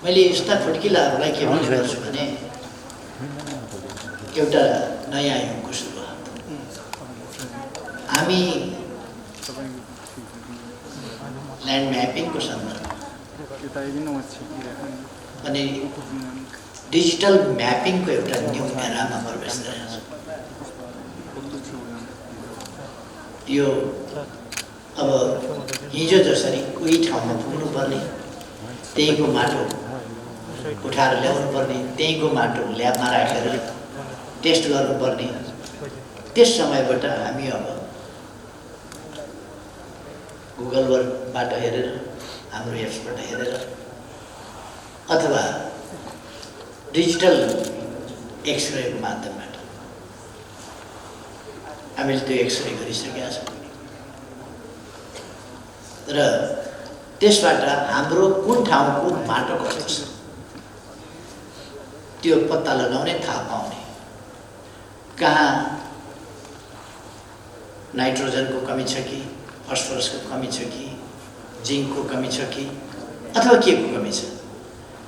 मैले यस्ता फड्किलाहरूलाई के भन्ने गर्छु भने एउटा नयाँ युगको सुरुवात। हामी ल्यान्ड म्यापिङको सन्दर्भ अनि डिजिटल म्यापिङको एउटा न्यू एरामा प्रवेश गरेका छौँ। यो अब हिजो जसरी कोही ठाउँमा पुग्नुपर्ने त्यहीँको माटो उठाएर ल्याउनु पर्ने, त्यहीँको माटो ल्याबमा राखेर टेस्ट गर्नुपर्ने, त्यस समयबाट हामी अब गुगलबाट हेरेर, हाम्रो एप्सबाट हेरेर अथवा डिजिटल एक्सरेको माध्यमबाट हामीले त्यो एक्सरे गरिसकेका छौँ र त्यसबाट हाम्रो कुन ठाउँको माटो कस्तो छ त्यो पत्ता लगाउने, थाहा पाउने, कहाँ नाइट्रोजनको कमी छ कि, फस्फरसको कमी छ कि, जिङ्कको कमी छ कि, अथवा के को कमी छ,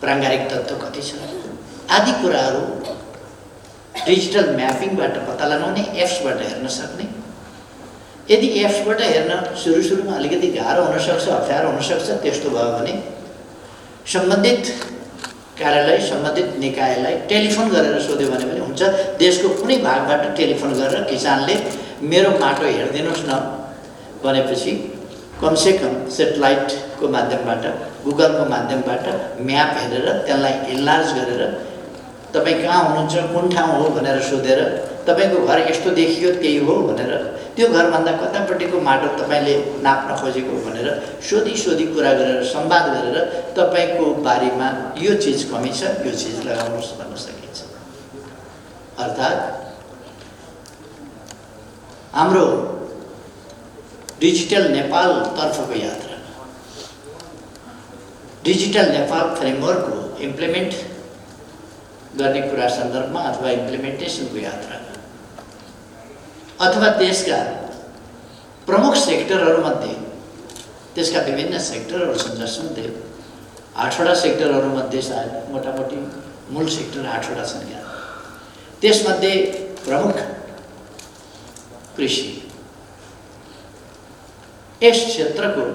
प्राङ्गारिक तत्त्व कति छ आदि कुराहरू डिजिटल म्यापिङबाट पत्ता लगाउने, एप्सबाट हेर्न सक्ने। यदि एप्सबाट हेर्न सुरुमा अलिकति गाह्रो हुनसक्छ, अप्ठ्यारो हुनसक्छ, त्यस्तो भयो भने सम्बन्धित कार्यालय, सम्बन्धित निकायलाई टेलिफोन गरेर सोध्यो भने पनि हुन्छ। देशको कुनै भागबाट टेलिफोन गरेर किसानले मेरो माटो हेरिदिनुहोस् न भनेपछि कमसेकम सेटेलाइटको माध्यमबाट, गुगलको माध्यमबाट म्याप हेरेर त्यसलाई इन्लार्ज गरेर तपाईँ कहाँ हुनुहुन्छ, कुन ठाउँ हो भनेर सोधेर तपाईँको घर यस्तो देखियो त्यही हो भनेर, त्यो घरभन्दा कतापट्टिको माटो तपाईँले नाप्न खोजेको भनेर सोधी कुरा गरेर, संवाद गरेर तपाईँको बारीमा यो चिज कमी छ, यो चिज लगाउनुहोस् भन्न सकिन्छ। अर्थात् हाम्रो डिजिटल नेपाल तर्फको यात्रा, डिजिटल नेपाल फ्रेमवर्कको इम्प्लिमेन्ट गर्ने कुरा सन्दर्भमा अथवा इम्प्लिमेन्टेसनको यात्रा अथवा देशका प्रमुख सेक्टरहरूमध्ये, त्यसका विभिन्न सेक्टरहरू छन् जसमध्ये 8वटा सेक्टरहरूमध्ये सायद मोटामोटी मूल सेक्टर 8वटा छन् यहाँ। त्यसमध्ये प्रमुख कृषि, यस क्षेत्रको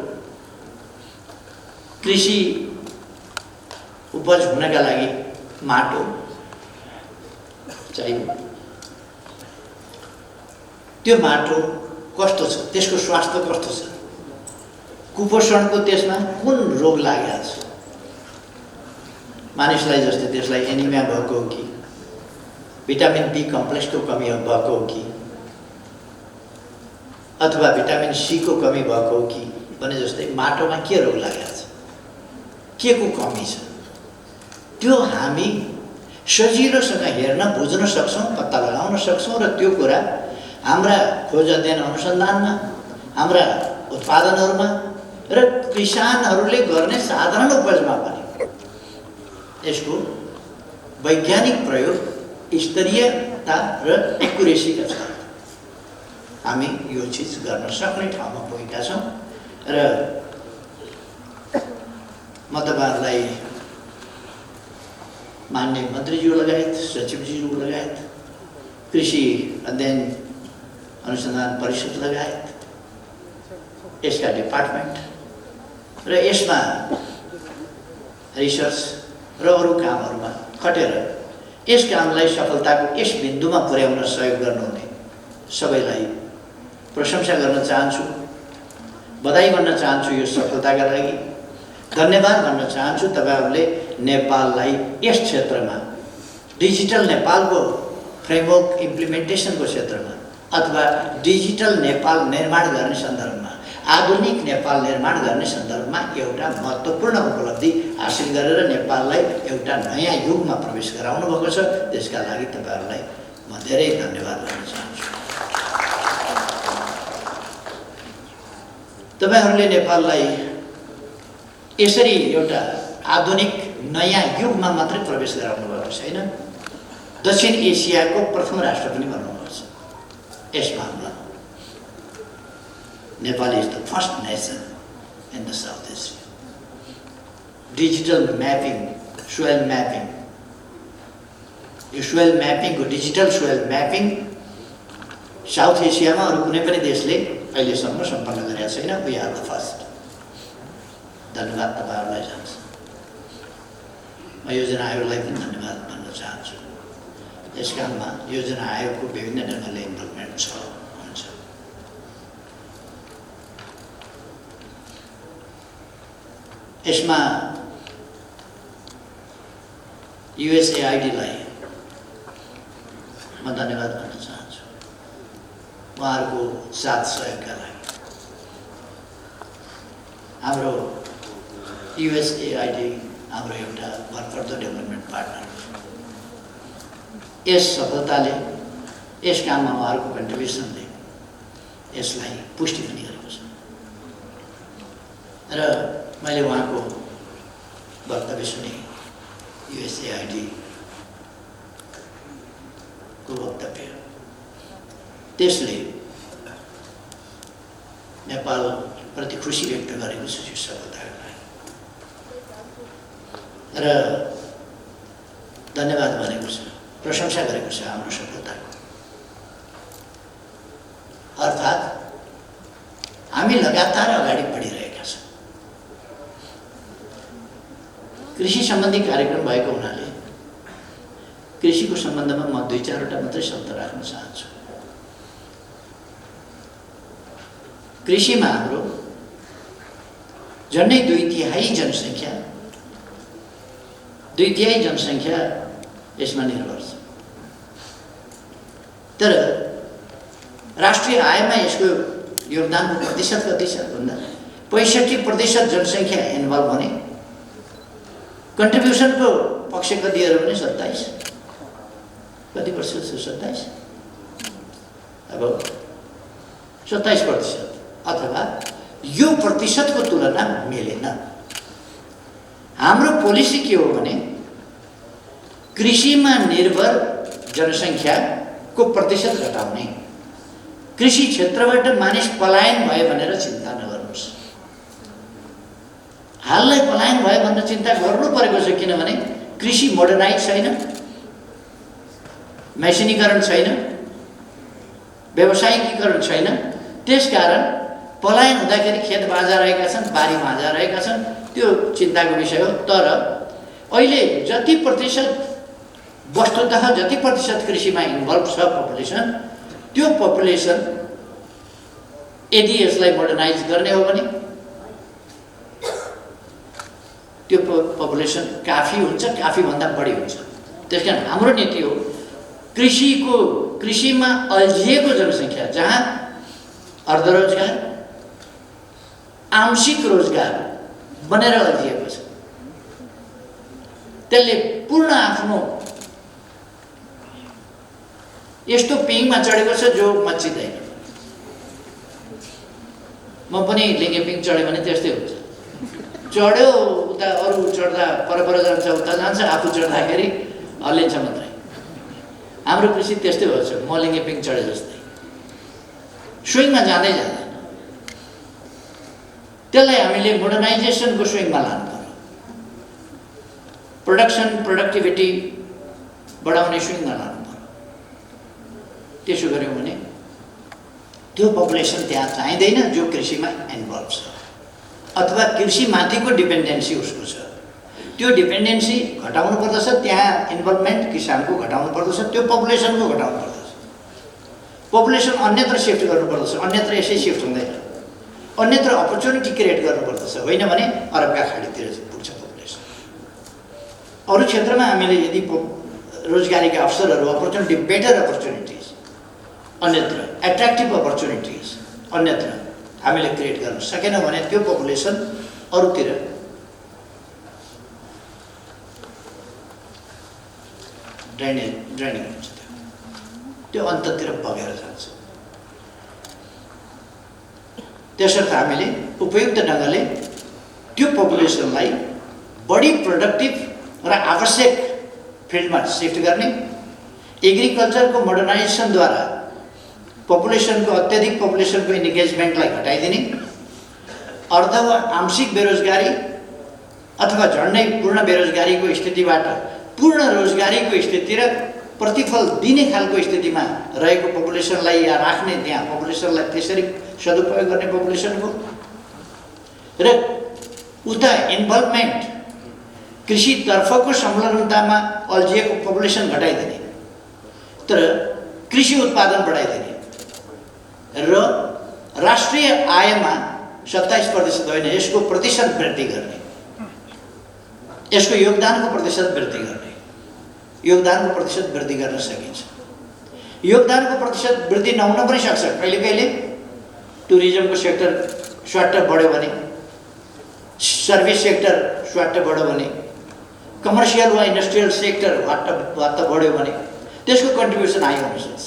कृषि उपज हुनका लागि माटो चाहियो। त्यो माटो कस्तो छ, त्यसको स्वास्थ्य कस्तो छ, कुपोषणको त्यसमा कुन रोग लागेको छ, मानिसलाई जस्तै त्यसलाई एनिमिया भएको हो कि, भिटामिन बी कम्प्लेक्सको कमी भएको हो कि, अथवा भिटामिन सी को कमी भएको हो कि भने जस्तै माटोमा के रोग लागेको छ, के को कमी छ, त्यो हामी सजिलोसँग हेर्न, बुझ्न सक्छौँ, पत्ता लगाउन सक्छौँ र त्यो कुरा हाम्रा खोज अध्ययन अनुसन्धानमा, हाम्रा उत्पादनहरूमा र किसानहरूले गर्ने साधारण उपजमा पनि यसको वैज्ञानिक प्रयोग, स्तरीयता र एक्युरेसीका साथ हामी यो चिज गर्न सक्ने ठाउँमा पुगेका छौँ। र म तपाईँहरूलाई मान्य मन्त्रीज्यू लगायत, सचिवज्यू लगायत, कृषि अध्ययन अनुसन्धान परिषद लगायत, यसका डिपार्टमेन्ट र यसमा रिसर्च र अरू कामहरूमा खटेर यस कामलाई सफलताको यस बिन्दुमा पुर्याउन सहयोग गर्नुहुने सबैलाई प्रशंसा गर्न चाहन्छु, बधाई भन्न चाहन्छु यो सफलताका लागि, धन्यवाद भन्न चाहन्छु। तपाईहरूले नेपाललाई यस क्षेत्रमा डिजिटल नेपालको फ्रेमवर्क इम्प्लिमेन्टेसनको क्षेत्रमा अथवा डिजिटल नेपाल निर्माण गर्ने सन्दर्भमा, आधुनिक नेपाल निर्माण गर्ने सन्दर्भमा एउटा महत्त्वपूर्ण उपलब्धि हासिल गरेर नेपाललाई एउटा नयाँ युगमा प्रवेश गराउनु भएको छ। त्यसका लागि तपाईहरूलाई म धेरै धन्यवाद भन्न चाहन्छु। तपाईहरूले नेपाललाई यसरी एउटा आधुनिक नयाँ युगमा मात्रै प्रवेश गराउनु भएको छैन, दक्षिण एसियाको प्रथम राष्ट्र पनि बन्नुभएको छ। यस मामलामा Nepal is the first nation in the South Asia. Digital mapping soil mapping, यो सोयल म्यापिङको डिजिटल सोयल म्यापिङ साउथ एसियामा अरू कुनै पनि देशले अहिलेसम्म सम्पन्न गरेका छैन। We are the first. धन्यवाद तपाईँहरूलाई जान्छ। म योजना आयोगलाई पनि धन्यवाद भन्न चाहन्छु। यस काममा योजना आयोगको विभिन्न ढङ्गले इन्भल्भमेन्ट छ हुन्छ। यसमा युएसएआइडीलाई म धन्यवाद भन्न चाहन्छु, उहाँहरूको साथ सहयोगका लागि। हाम्रो युएसएआइडी हाम्रो एउटा भरपर्दो डेभलपमेन्ट पार्टनर। यस सफलताले, यस काममा उहाँहरूको कन्ट्रिब्युसनले यसलाई पुष्टि पनि गरेको छ। र मैले उहाँको वक्तव्य सुने, युएसएआइडी को वक्तव्य, त्यसले नेपालप्रति खुसी व्यक्त गरेको छु यो सफलताको लागि र धन्यवाद भनेको छ, प्रशंसा गरेको छ हाम्रो सफलताको। अर्थात् हामी लगातार अगाडि बढिरहेका छौँ। कृषि सम्बन्धी कार्यक्रम भएको हुनाले कृषिको सम्बन्धमा म 2-4वटा मात्रै शब्द राख्न चाहन्छु। कृषिमा हाम्रो झन्डै 2/3 जनसङ्ख्या यसमा निर्भर छ। तर राष्ट्रिय आयमा यसको योगदानको प्रतिशत कति छ भन्दा 65% जनसङ्ख्या इन्भल्भ हुने, कन्ट्रिब्युसनको पक्ष कति हेऱ्यो भने 27, कति प्रतिशत छ? 27, अब 27%, अथवा यो प्रतिशतको तुलना मिलेन। हाम्रो पोलिसी के हो भने कृषिमा निर्भर जनसङ्ख्याको प्रतिशत घटाउने, कृषि क्षेत्रबाट मानिस पलायन भयो भनेर चिन्ता नगर्नुहोस्। हाललाई पलायन भयो भनेर चिन्ता गर्नु परेको छ, किनभने कृषि मोडर्नाइज छैन, मेसिनीकरण छैन, व्यावसायिकीकरण छैन। त्यसकारण पलायन हुँदाखेरि खेत बाजा रहेका छन्, बारी माझा रहेका छन्, त्यो चिन्ताको विषय हो। तर अहिले जति प्रतिशत, वस्तुतः जति प्रतिशत कृषिमा इन्भल्भ छ पपुलेसन, त्यो पपुलेसन यदि यसलाई मोडर्नाइज गर्ने हो भने त्यो पपुलेसन काफी हुन्छ, काफीभन्दा बढी हुन्छ। त्यसकारण हाम्रो नीति हो कृषिमा अल्झिएको जनसङ्ख्या, जहाँ अर्धरोजगार, आंशिक रोजगार बनेर अल्झिएको छ, त्यसले पूर्ण आफ्नो यस्तो पिङमा चढेको छ जो मच्चिँदैन। म पनि लिङ्गे पिङ चढ्यो भने त्यस्तै हुन्छ। चढ्यो उता, अरू चढ्दा पर जान्छ, उता जान्छ, आफू चढ्दाखेरि हल्लिन्छ मात्रै। हाम्रो कृषि त्यस्तै भएछ, म लिङ्गे पिङ चढे जस्तै स्विङमा जाँदै जाँदैन। त्यसलाई हामीले मोडर्नाइजेसनको स्विङमा लानु पर्यो, प्रोडक्टिभिटी बढाउने स्विङमा लानु पर्यो। त्यसो गऱ्यौँ भने त्यो पपुलेसन त्यहाँ चाहिँदैन जो कृषिमा इन्भल्भ छ, अथवा कृषिमाथिको डिपेन्डेन्सी उसको छ। त्यो डिपेन्डेन्सी घटाउनु पर्दछ, त्यहाँ इन्भल्भमेन्ट किसानको घटाउनु पर्दछ, त्यो पपुलेसनको घटाउनु पर्दछ। पपुलेसन अन्यत्र सिफ्ट गर्नुपर्दछ, अन्यत्र यसै सिफ्ट हुँदैन, अन्यत्र अपर्च्युनिटी क्रिएट गर्नुपर्दछ, होइन भने अरबका खाडीतिर पुग्छ पपुलेसन। अरू क्षेत्रमा हामीले यदि रोजगारीका अवसरहरू, अपर्च्युनिटी, बेटर अपर्च्युनिटिज, अन्यत्र एट्र्याक्टिभ अपर्च्युनिटिज अन्यत्र हामीले क्रिएट गर्न सकेनौँ भने त्यो पपुलेसन अरूतिर ड्रेनिङ हुन्छ, त्यो अन्ततिर बगेर जान्छ। त्यसर्थ हामीले उपयुक्त ढङ्गले त्यो पपुलेसनलाई बढी प्रोडक्टिभ र आवश्यक फिल्डमा सिफ्ट गर्ने, एग्रिकल्चरको मोडर्नाइजेसनद्वारा पपुलेसनको, अत्यधिक पपुलेसनको इन्गेजमेन्टलाई घटाइदिने, अर्ध वा आंशिक बेरोजगारी अथवा झन्डै पूर्ण बेरोजगारीको स्थितिबाट पूर्ण रोजगारीको स्थिति र प्रतिफल दिने खालको स्थितिमा रहेको पपुलेसनलाई या राख्ने त्यहाँ पपुलेसनलाई त्यसरी सदुपयोग गर्ने पपुलेसनको र उता इन्भल्भमेन्ट कृषितर्फको संलग्नतामा अल्झिएको पपुलेसन घटाइदिने तर कृषि उत्पादन बढाइदिने र राष्ट्रिय आयमा 27% होइन यसको प्रतिशत वृद्धि गर्ने, यसको योगदानको प्रतिशत वृद्धि गर्ने, योगदानको प्रतिशत वृद्धि गर्न सकिन्छ। योगदानको प्रतिशत वृद्धि नहुन पनि सक्छ। कहिले कहिले टुरिज्मको सेक्टर स्वाट बढ्यो भने, सर्भिस सेक्टर स्वाट बढ्यो भने, कमर्सियल वा इन्डस्ट्रियल सेक्टर वाट बढ्यो भने त्यसको कन्ट्रिब्युसन हाई हुन सक्छ।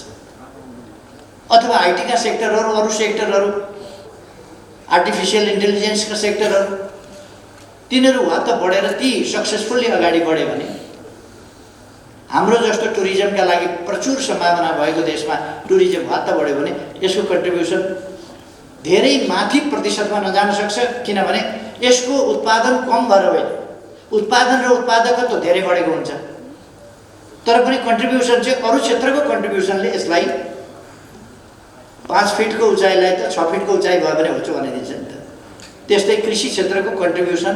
अथवा आइटीका सेक्टरहरू, अरू सेक्टरहरू, आर्टिफिसियल इन्टेलिजेन्सका सेक्टरहरू, तिनीहरू वात बढेर ती सक्सेसफुल्ली अगाडि बढ्यो भने हाम्रो जस्तो टुरिज्मका लागि प्रचुर सम्भावना भएको देशमा टुरिज्म वात बढ्यो भने यसको कन्ट्रिब्युसन धेरै माथि प्रतिशतमा नजान सक्छ। किनभने यसको उत्पादन कम भएर होइन, उत्पादन र उत्पादकत्व धेरै बढेको हुन्छ, तर पनि कन्ट्रिब्युसन चाहिँ अरू क्षेत्रको कन्ट्रिब्युसनले यसलाई 5 फिटको उचाइलाई त 6 फिटको उचाइ भयो भने होचो बनाइदिन्छ नि त। त्यस्तै कृषि क्षेत्रको कन्ट्रिब्युसन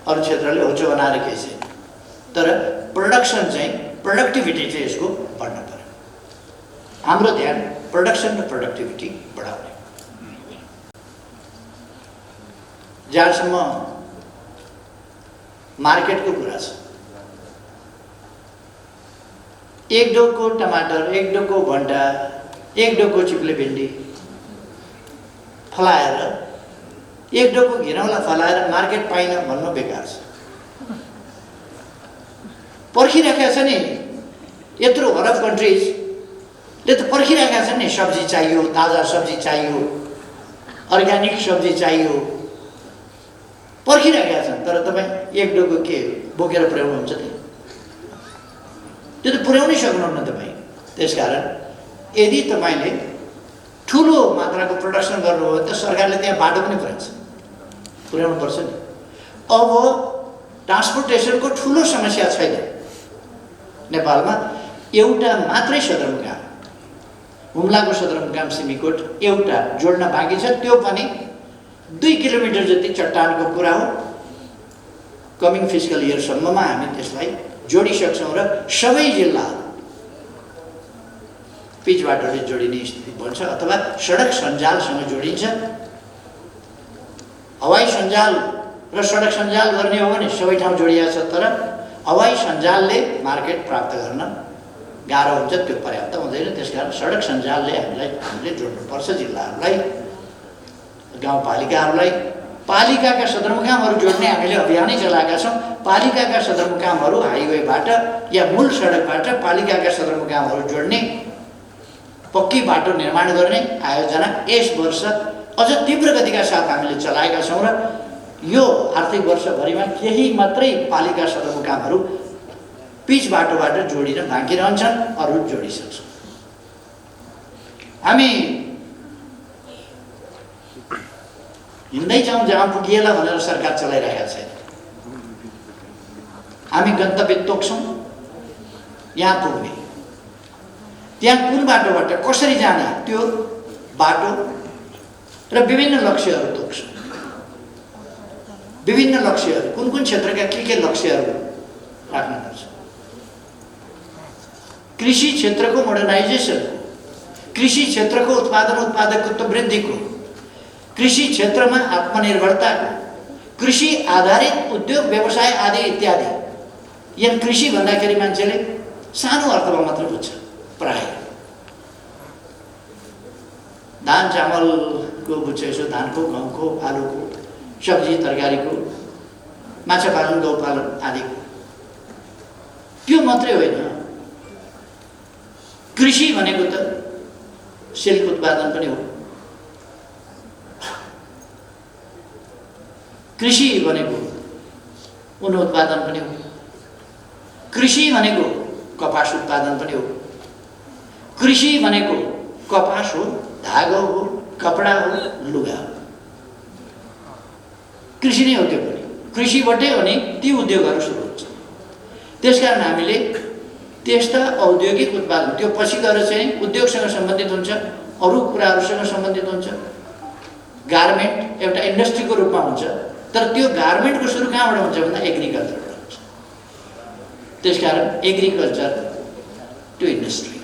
अरू क्षेत्रले होचो बनाएर केही छैन, तर प्रोडक्सन चाहिँ प्रोडक्टिभिटी चाहिँ यसको बढ्न पर्यो। हाम्रो ध्यान प्रोडक्सन र प्रोडक्टिभिटी बढाउने। जहाँसम्म मार्केटको कुरा छ, एक डोको टमाटर, एक डोको भन्टा, एक डोको चिप्ले भिन्डी फलाएर, एक डोको घिरौँला फलाएर मार्केट पाइन भन्नु बेकार छ। पर्खिराखेका छ नि, यत्रो अरब कन्ट्रिजले त पर्खिराखेका छन् नि, सब्जी चाहियो, ताजा सब्जी चाहियो, अर्ग्यानिक सब्जी चाहियो, पर्खिराखेका छन्। तर तपाईँ एक डोको के बोकेर पुर्याउनुहुन्छ त? त्यो त पुर्याउनै सक्नुहुन्न तपाईँ। त्यसकारण यदि तपाईँले ठुलो मात्राको प्रोडक्सन गर्नुभयो त सरकारले त्यहाँ बाटो पनि पुर्याउनु पर्छ नि। अब ट्रान्सपोर्टेसनको ठुलो समस्या छैन नेपालमा। एउटा मात्रै सदरमुकाम, हुम्लाको सदरमुकाम सिमीकोट एउटा जोड्न बाँकी छ, त्यो पनि 2 किलोमिटर जति चट्टानको कुरा हो। कमिङ फिस्कल इयरसम्ममा हामी त्यसलाई जोडिसक्छौँ र सबै जिल्लाहरू पिच बाटोले जोडिने स्थिति बन्छ अथवा सडक सञ्जालसँग जोडिन्छ। हवाई सञ्जाल र सडक सञ्जाल गर्ने हो भने सबै ठाउँ जोडिएको छ, तर हवाई सञ्जालले मार्केट प्राप्त गर्न गाह्रो हुन्छ, त्यो पर्याप्त हुँदैन। त्यसकारण सडक सञ्जालले हामीले जोड्नुपर्छ जिल्लाहरूलाई, गाउँपालिकाहरूलाई। पालिकाका सदरमुकामहरू जोड्ने हामीले अभियानै चलाएका छौँ। पालिकाका सदरमुकामहरू हाइवेबाट या मूल सडकबाट पालिकाका सदरमुकामहरू जोड्ने पक्की बाटो निर्माण गर्ने आयोजना यस वर्ष अझ तीव्र गतिका साथ हामीले चलाएका छौँ र यो आर्थिक वर्षभरिमा केही मात्रै पालिका सदरमुकामहरू पिच बाटोबाट जोडिन बाँकी रहन्छन्, अरू जोडिसक्छौँ। हामी हिँड्दै जाउँ जहाँ पुगिएला भनेर सरकार चलाइरहेका छैन। हामी गन्तव्य तोक्छौँ, यहाँ पुग्ने, त्यहाँ कुन बाटोबाट कसरी जाने त्यो बाटो र विभिन्न लक्ष्यहरू तोक्छौँ। विभिन्न लक्ष्यहरू कुन कुन क्षेत्रका के लक्ष्यहरू राख्नुपर्छ। कृषि क्षेत्रको मोडर्नाइजेसनको, कृषि क्षेत्रको उत्पादकत्व वृद्धिको, कृषि क्षेत्रमा आत्मनिर्भरताको, कृषि आधारित उद्योग व्यवसाय आदि इत्यादि। यहाँ कृषि भन्दाखेरि मान्छेले सानो अर्थमा मात्र बुझ्छ प्राय। धान चामलको बुझ्छ, यसो धानको, गहुँको, आलुको, सब्जी तरकारीको, माछा पालन, गौ पालन आदिको। त्यो मात्रै होइन, कृषि भनेको त सिल्क उत्पादन पनि हो। कृषि भनेको उन उत्पादन पनि हो। कृषि भनेको कपास उत्पादन पनि हो। कृषि भनेको कपास हो, धागो हो, कपडा हो, लुगा हो। कृषि नै हो त्यो पनि। कृषिबाटै अनि ती उद्योगहरू सुरु हुन्छ। त्यसकारण हामीले त्यस्ता औद्योगिक उत्पादन त्यो पछि गएर चाहिँ उद्योगसँग सम्बन्धित हुन्छ, अरू कुराहरूसँग सम्बन्धित हुन्छ। गार्मेन्ट एउटा इन्डस्ट्रीको रूपमा हुन्छ, तर त्यो गार्मेन्टको सुरु कहाँबाट हुन्छ भन्दा एग्रिकल्चरबाट हुन्छ। त्यसकारण एग्रिकल्चर टु इन्डस्ट्री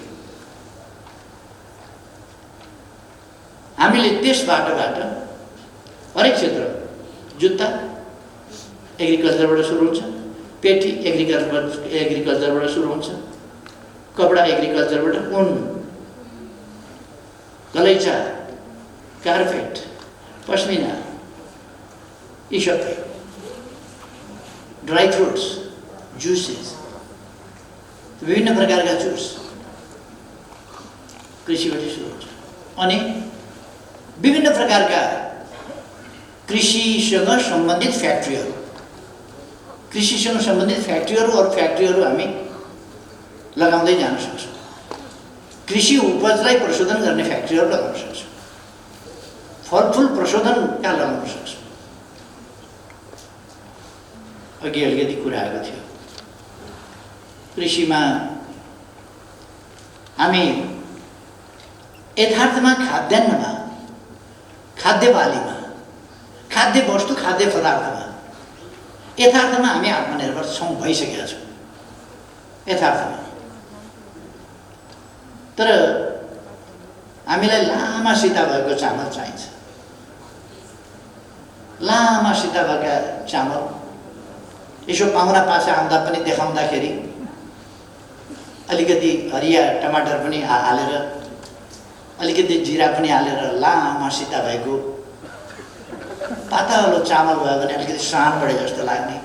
हामीले त्यस बाटोबाट हरेक क्षेत्र जुत्ता एग्रिकल्चरबाट सुरु हुन्छ, पेटी एग्रिकल्चरबाट सुरु हुन्छ, कपडा एग्रिकल्चरबाट, ऊन, गलैँचा, कार्पेट, पश्मिना, यी सबै, ड्राई फ्रुट्स, जुसेस, विभिन्न प्रकारका जुस कृषिबाट सुरु हुन्छ। अनि विभिन्न प्रकारका कृषिसँग सम्बन्धित फ्याक्ट्रीहरू, कृषिसँग सम्बन्धित फ्याक्ट्रीहरू अरू फ्याक्ट्रीहरू हामी लगाउँदै जान सक्छौँ। कृषि उपजलाई प्रशोधन गर्ने फ्याक्ट्रीहरू लगाउन सक्छौँ, फलफुल प्रशोधनका लगाउन सक्छौँ। अघि अलिकति कुरा आएको थियो, कृषिमा हामी यथार्थमा खाद्यान्नमा, खाद्य बालीमा, खाद्य वस्तु, खाद्य पदार्थमा यथार्थमा हामी आत्मनिर्भर छौँ, भइसकेका छौँ यथार्थमा। तर हामीलाई लामा सिता भएको चामल चाहिन्छ। लामा सिता भएका चामल यसो पाहुना पासा आउँदा पनि देखाउँदाखेरि अलिकति हरिया टमाटर पनि हालेर, अलिकति जिरा पनि हालेर लामा सिता भएको पातलो चामल भयो भने अलिकति सान बढे जस्तो लाग्ने,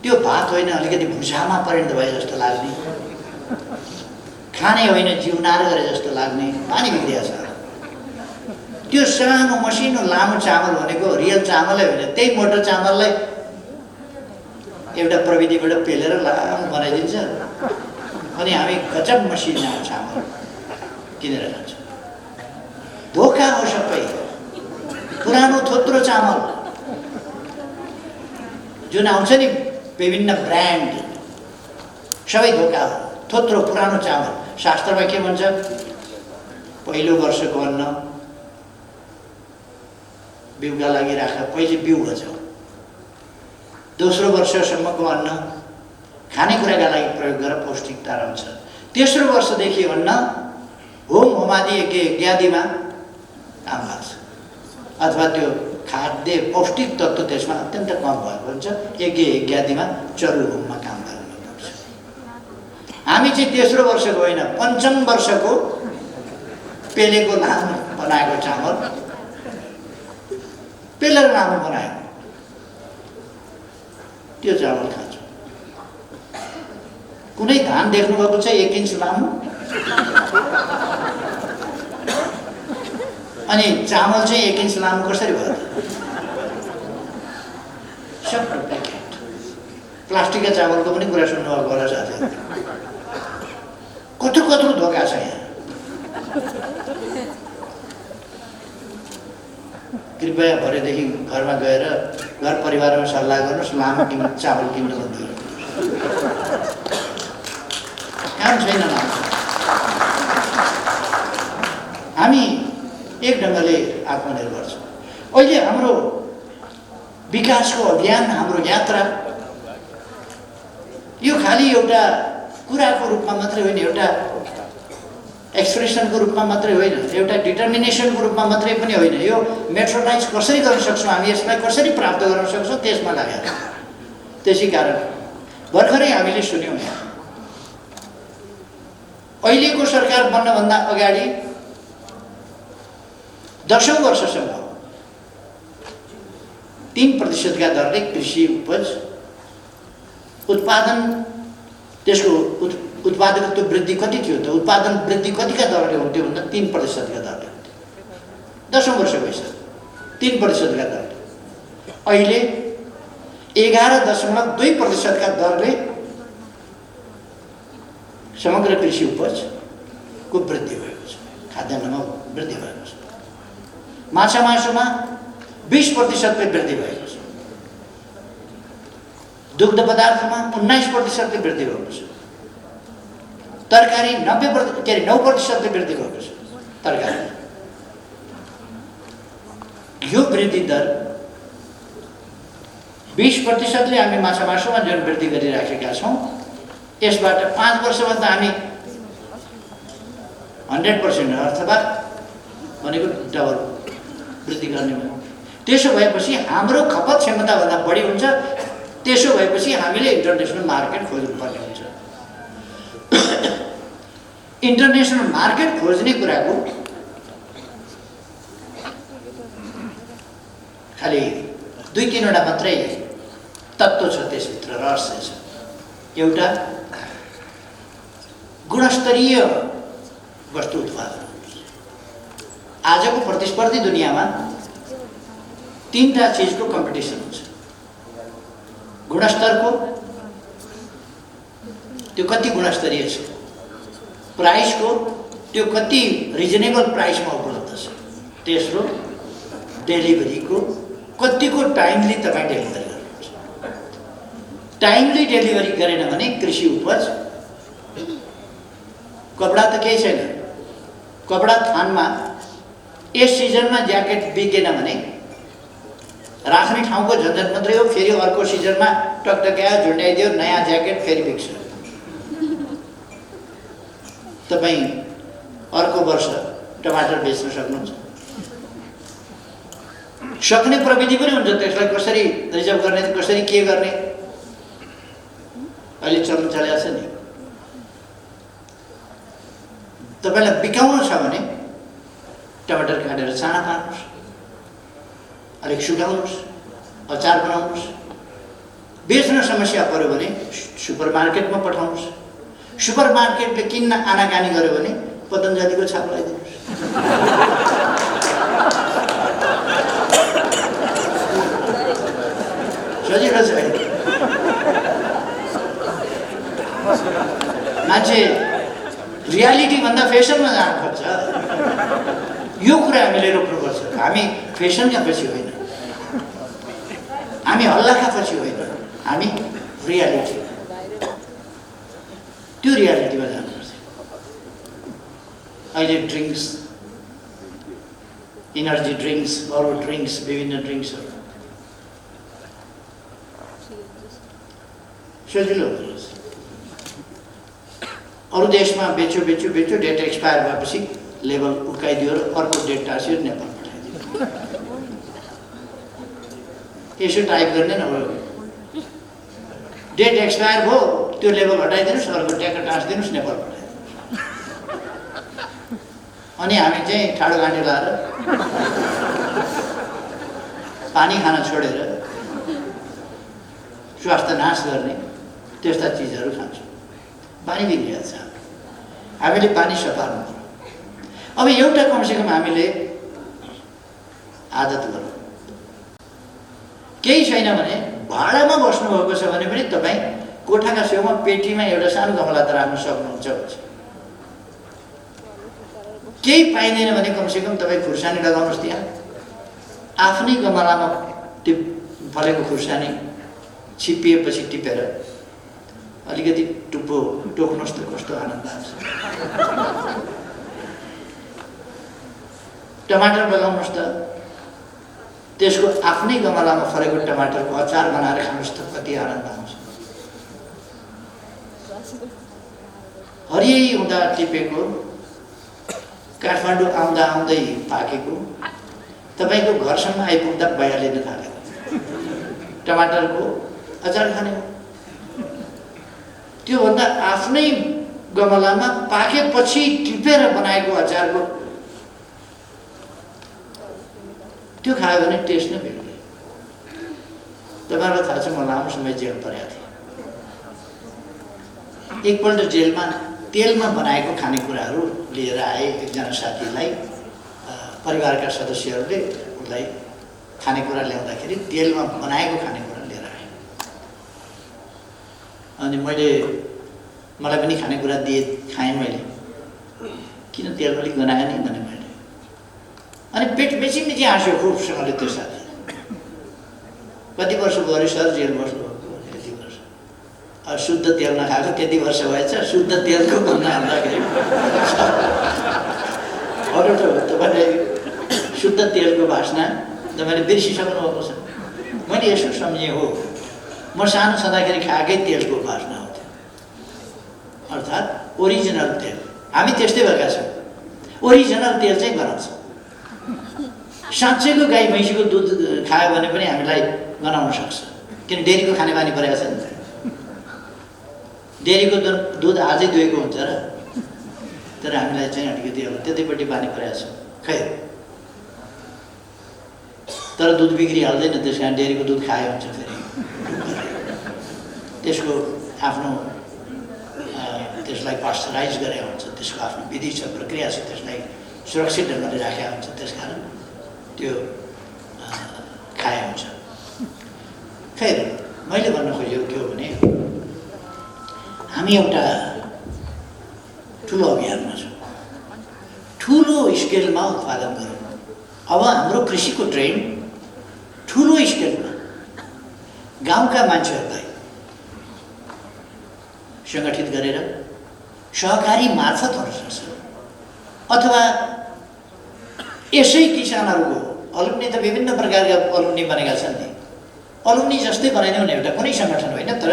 त्यो भात होइन अलिकति भुसामा परिणत भए जस्तो लाग्ने, खाने होइन जिउनार गरे जस्तो लाग्ने पानी भित्रिया छ। त्यो सानो मसिनो लामो चामल भनेको रियल चामलै होइन, त्यही मोटो चामललाई एउटा प्रविधिबाट पेलेर लामो बनाइदिन्छ अनि हामी गजब मसिनो चामल किनेर खान्छौँ। धोका हो सबै। पुरानो थोत्रो चामल जुन आउँछ नि विभिन्न ब्रान्ड, सबै धोका हो। थोत्रो पुरानो चामल, शास्त्रमा के भन्छ, पहिलो वर्षको अन्न बिउका लागि राख, पहिले बिउ बचाऊ। दोस्रो वर्षसम्मको अन्न खानेकुराका लागि प्रयोग गर, पौष्टिकता रहन्छ। तेस्रो वर्षदेखि अन्न होम होमादि इत्यादिमा काम लाग्छ, अथवा त्यो खाद्य पौष्टिक तत्त्व त्यसमा अत्यन्त कम भएको हुन्छ, यज्ञ इत्यादिमा चरु होममा काम गर्नुपर्छ। हामी चाहिँ तेस्रो वर्षको होइन, पञ्चम वर्षको पेलेको लामो बनाएको चामल, पेलेर लामो बनाएको त्यो चामल खान्छौँ। कुनै धान देख्नुभएको छ 1 इन्च लामो, अनि चामल चाहिँ 1 इन्च लामो कसरी भयो? सब प्याकेट। प्लास्टिकका चामलको पनि कुरा सुन्नुभएको होला साथीहरू। कत्रो कत्रो धोका छ यहाँ। कृपया भरेदेखि घरमा गएर घर परिवारमा सल्लाह गर्नुहोस्, लामो चामल किन्नु बन्द गर्नुहोस्। काम छैन लामो। हामी एक ढङ्गले आत्मनिर्भर छौँ। अहिले हाम्रो विकासको अभियान, हाम्रो यात्रा यो खालि एउटा कुराको रूपमा मात्रै होइन, एउटा एक्सप्रेसनको रूपमा मात्रै होइन, एउटा डिटर्मिनेसनको रूपमा मात्रै पनि होइन। यो मेट्रोलाइज कसरी गर्न सक्छौँ, हामी यसलाई कसरी प्राप्त गर्न सक्छौँ, त्यसमा लागेर। त्यसै कारण भर्खरै हामीले सुन्यौँ, अहिलेको सरकार बन्नभन्दा अगाडि 10औं वर्षसम्म 3% का दरले कृषि उपज उत्पादन, त्यसको उत्पादकत्व वृद्धि कति थियो त? उत्पादन वृद्धि कतिका दरले हुन्थ्यो भन्दा 3% का दरले हुन्थ्यो। 10औं वर्ष भइसक्यो 3% का दरले। अहिले 11.2% का दरले समग्र कृषि उपजको वृद्धि भएको छ, खाद्यान्नमा वृद्धि भएको छ। माछा मासुमा 20% पे वृद्धि भएको छ। दुग्ध पदार्थमा 19% वृद्धि भएको छ। तरकारी 9% वृद्धि भएको छ तरकारी। यो वृद्धि दर 20% हामी माछा मासुमा जुन वृद्धि गरिराखेका छौँ, यसबाट 5 वर्षमा त हामी 100% अथवा भनेको डबल वृद्धि गर्ने भयो। त्यसो भएपछि हाम्रो खपत क्षमताभन्दा बढी हुन्छ। त्यसो भएपछि हामीले इन्टरनेसनल मार्केट खोज्नुपर्ने हुन्छ। इन्टरनेसनल मार्केट खोज्ने कुराको खालि 2-3 वटा मात्रै तत्त्व छ, त्यसभित्र रहस्य छ। एउटा गुणस्तरीय वस्तु उत्पादन। आजको प्रतिस्पर्धी दुनियाँमा 3टा चिजको कम्पिटिसन हुन्छ। गुणस्तरको, त्यो कति गुणस्तरीय छ, प्राइसको, त्यो कति रिजनेबल प्राइसमा उपलब्ध छ, तेस्रो डेलिभरीको, कतिको टाइमली तपाईँ डेलिभरी गर्नुहुन्छ। टाइमली डेलिभरी गरेन भने कृषि उपज, कपडा त केही छैन, कपडा थानमा यस सिजनमा ज्याकेट बिकेन भने राख्ने ठाउँको झन्झट मात्रै हो। फेरि अर्को सिजनमा टकटक्यायो, झुन्ड्याइदियो, नयाँ ज्याकेट फेरि बिक्छ। तपाईँ अर्को वर्ष टमाटर बेच्न सक्नुहुन्छ। सक्ने प्रविधि पनि हुन्छ, त्यसलाई कसरी रिजर्भ गर्ने, कसरी के गर्ने अहिले चल्न चलेको छ नि। तपाईँलाई बिकाउनु छ भने टमाटर काटेर चाना पार्नुहोस्, अलिक सुकाउनुहोस्, अचार बनाउनुहोस्। बेच्न समस्या पर्यो भने सुपरमार्केटमा पठाउनुहोस्। सुपरमार्केटले किन्न आनाकानी गर्यो भने पतञ्जलीको छाप लगाइदिनुहोस्। सजिलो छ। मान्छे रियालिटी भन्दा फेसनमा जानु खोज्छ। यो कुरा हामीले रोक्नुपर्छ। हामी फेसनका पछि होइन, हामी हल्लाका पछि होइन, हामी रियालिटी, त्यो रियालिटीमा जानुपर्छ। अहिले ड्रिङ्क्स, इनर्जी ड्रिङ्क्स, अरू ड्रिङ्क्स, विभिन्न ड्रिङ्क्सहरू सजिलो हुँदो। अरू देशमा बेच्यो, डेट एक्सपायर भएपछि लेबल उकाइदियो र अर्को डेट टाँसियो, नेपाल पठाइदियो। यसो टाइप गर्ने न, डेट एक्सपायर भयो, त्यो लेबल हटाइदिनुहोस्, अर्को ट्याक्क टाँसिदिनुहोस्, नेपाल पठाइदिनुहोस्। अनि हामी चाहिँ ठाडो गाँडी लाएर पानी खान छोडेर स्वास्थ्य नाश गर्ने त्यस्ता चिजहरू खान्छौँ। पानी बिग्रिरहेको छ। हामीले पानी सफार्नु पर्यो। अब एउटा कमसेकम हामीले आदत गरौँ। केही छैन भने भाडामा बस्नुभएको छ भने पनि तपाईँ कोठाका छेउमा पेटीमा एउटा सानो गमला त राख्न सक्नुहुन्छ। केही पाइँदैन भने कमसेकम तपाईँ खुर्सानी लगाउनुहोस् त्यहाँ। आफ्नै गमलामा फलेको खुर्सानी छिपिएपछि टिपेर अलिकति टुप्पो टोक्नुहोस् त, कस्तो आनन्द आउँछ। टमाटर लगाउनुहोस् त, त्यसको आफ्नै गमलामा फलेको टमाटरको अचार बनाएर खानुहोस् त, कति आनन्द आउँछ। हरियै हुँदा टिपेको, काठमाडौँ आउँदा आउँदै पाकेको, तपाईँको घरसम्म आइपुग्दा भइहालिन थालेको टमाटरको अचार खाने हो। त्योभन्दा आफ्नै गमलामा पाकेपछि टिपेर बनाएको अचारको त्यो खायो भने टेस्ट नै बेग्लै। तपाईँहरूलाई थाहा छ, म लामो समय जेल परेको थिएँ। एकपल्ट जेलमा तेलमा बनाएको खानेकुराहरू लिएर आए। एकजना साथीलाई परिवारका सदस्यहरूले उसलाई खानेकुरा ल्याउँदाखेरि तेलमा बनाएको खानेकुरा लिएर आए। अनि मलाई पनि खानेकुरा दिए, खाएँ मैले। किन तेल अलिक गनायो नि भने मैले। अनि पेट बेची हाँस्यो खुबसँगले त्यो साथी। कति वर्ष भयो अरे सर जेल बस्नुभएको? यति वर्ष। शुद्ध तेल नखाएको त्यति वर्ष भएछ, शुद्ध तेलको भन्न हाल्दाखेरि अरू त तपाईँले शुद्ध तेलको बास्ना तपाईँले बिर्सिसक्नु भएको छ। मैले यसो सम्झेँ, हो म सानो छँदाखेरि खाएकै तेलको बास्ना आउँथ्यो, अर्थात् ओरिजिनल तेल। हामी त्यस्तै भएका छौँ, ओरिजिनल तेल चाहिँ गनाउँछ। साँच्चैको गाई भैँसीको दुध खायो भने पनि हामीलाई गनाउन सक्छ, किन डेरीको खाने बानी परेको छ नि त। डेरीको दुध आजै दुहेको हुन्छ र, तर हामीलाई चाहिँ अलिकति अब त्यतैपट्टि बानी परेको छ खै। तर दुध बिग्रिहाल्दैन, त्यस कारण डेरीको दुध खायो हुन्छ फेरि त्यसको आफ्नो त्यसलाई पास्चराइज गरे हुन्छ, त्यसको आफ्नो विधि छ, प्रक्रिया छ, त्यसलाई सुरक्षित ढङ्गले राखेको हुन्छ, त्यसकारण त्यो खाए हुन्छ। खैर, मैले भन्न खोजेको के हो भने हामी एउटा ठुलो अभियानमा छौँ, ठुलो स्केलमा उत्पादन गरौँ। अब हाम्रो कृषिको ट्रेन्ड ठुलो स्केलमा गाउँका मान्छेहरूलाई सङ्गठित गरेर सहकारी मार्फत हुन सक्छ, अथवा यसै किसानहरूको अलुम्नी त विभिन्न प्रकारका अलुम्नी बनेका छन् नि, अलुम्नी जस्तै बनाइने भने एउटा कुनै सङ्गठन होइन, तर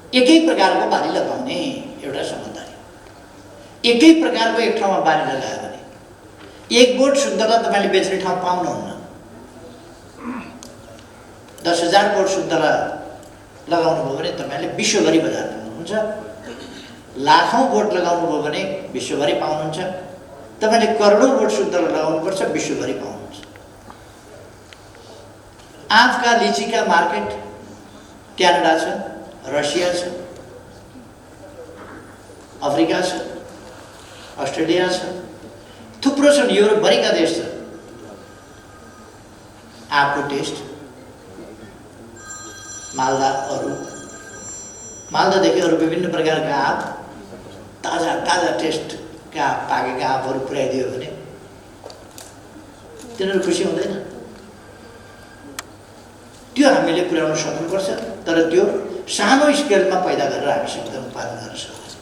एकै प्रकारको बाली लगाउने एउटा समझदारी। एकै प्रकारको एक ठाउँमा बाली लगायो भने 1 बोट सुन्तला तपाईँले बेच्ने ठाउँ पाउनुहुन्न। 10,000 बोट सुन्तला लगाउनु भयो भने तपाईँले विश्वभरि बजार पाउनुहुन्छ, लाखौँ बोट लगाउनु भयो भने विश्वभरि पाउनुहुन्छ, तपाईँले करोडौँ बोट सुन्तला लगाउनुपर्छ, विश्वभरि पाउनुहुन्छ। आँपका लिचीका मार्केट क्यानाडा छ, रसिया छ, अफ्रिका छ, अस्ट्रेलिया छ, थुप्रो छन्, युरोपभरिका देश छ। आँपको टेस्ट मालदा, अरू मालदादेखि अरू विभिन्न प्रकारका आँप, ताजा ताजा टेस्टका पाकेका आँपहरू पुर्याइदियो भने तिनीहरू खुसी हुँदैन। त्यो हामीले पुर्याउन सक्नुपर्छ, तर त्यो सानो स्केलमा पैदा गरेर हामीसँग उत्पादन गर्न सक्छ।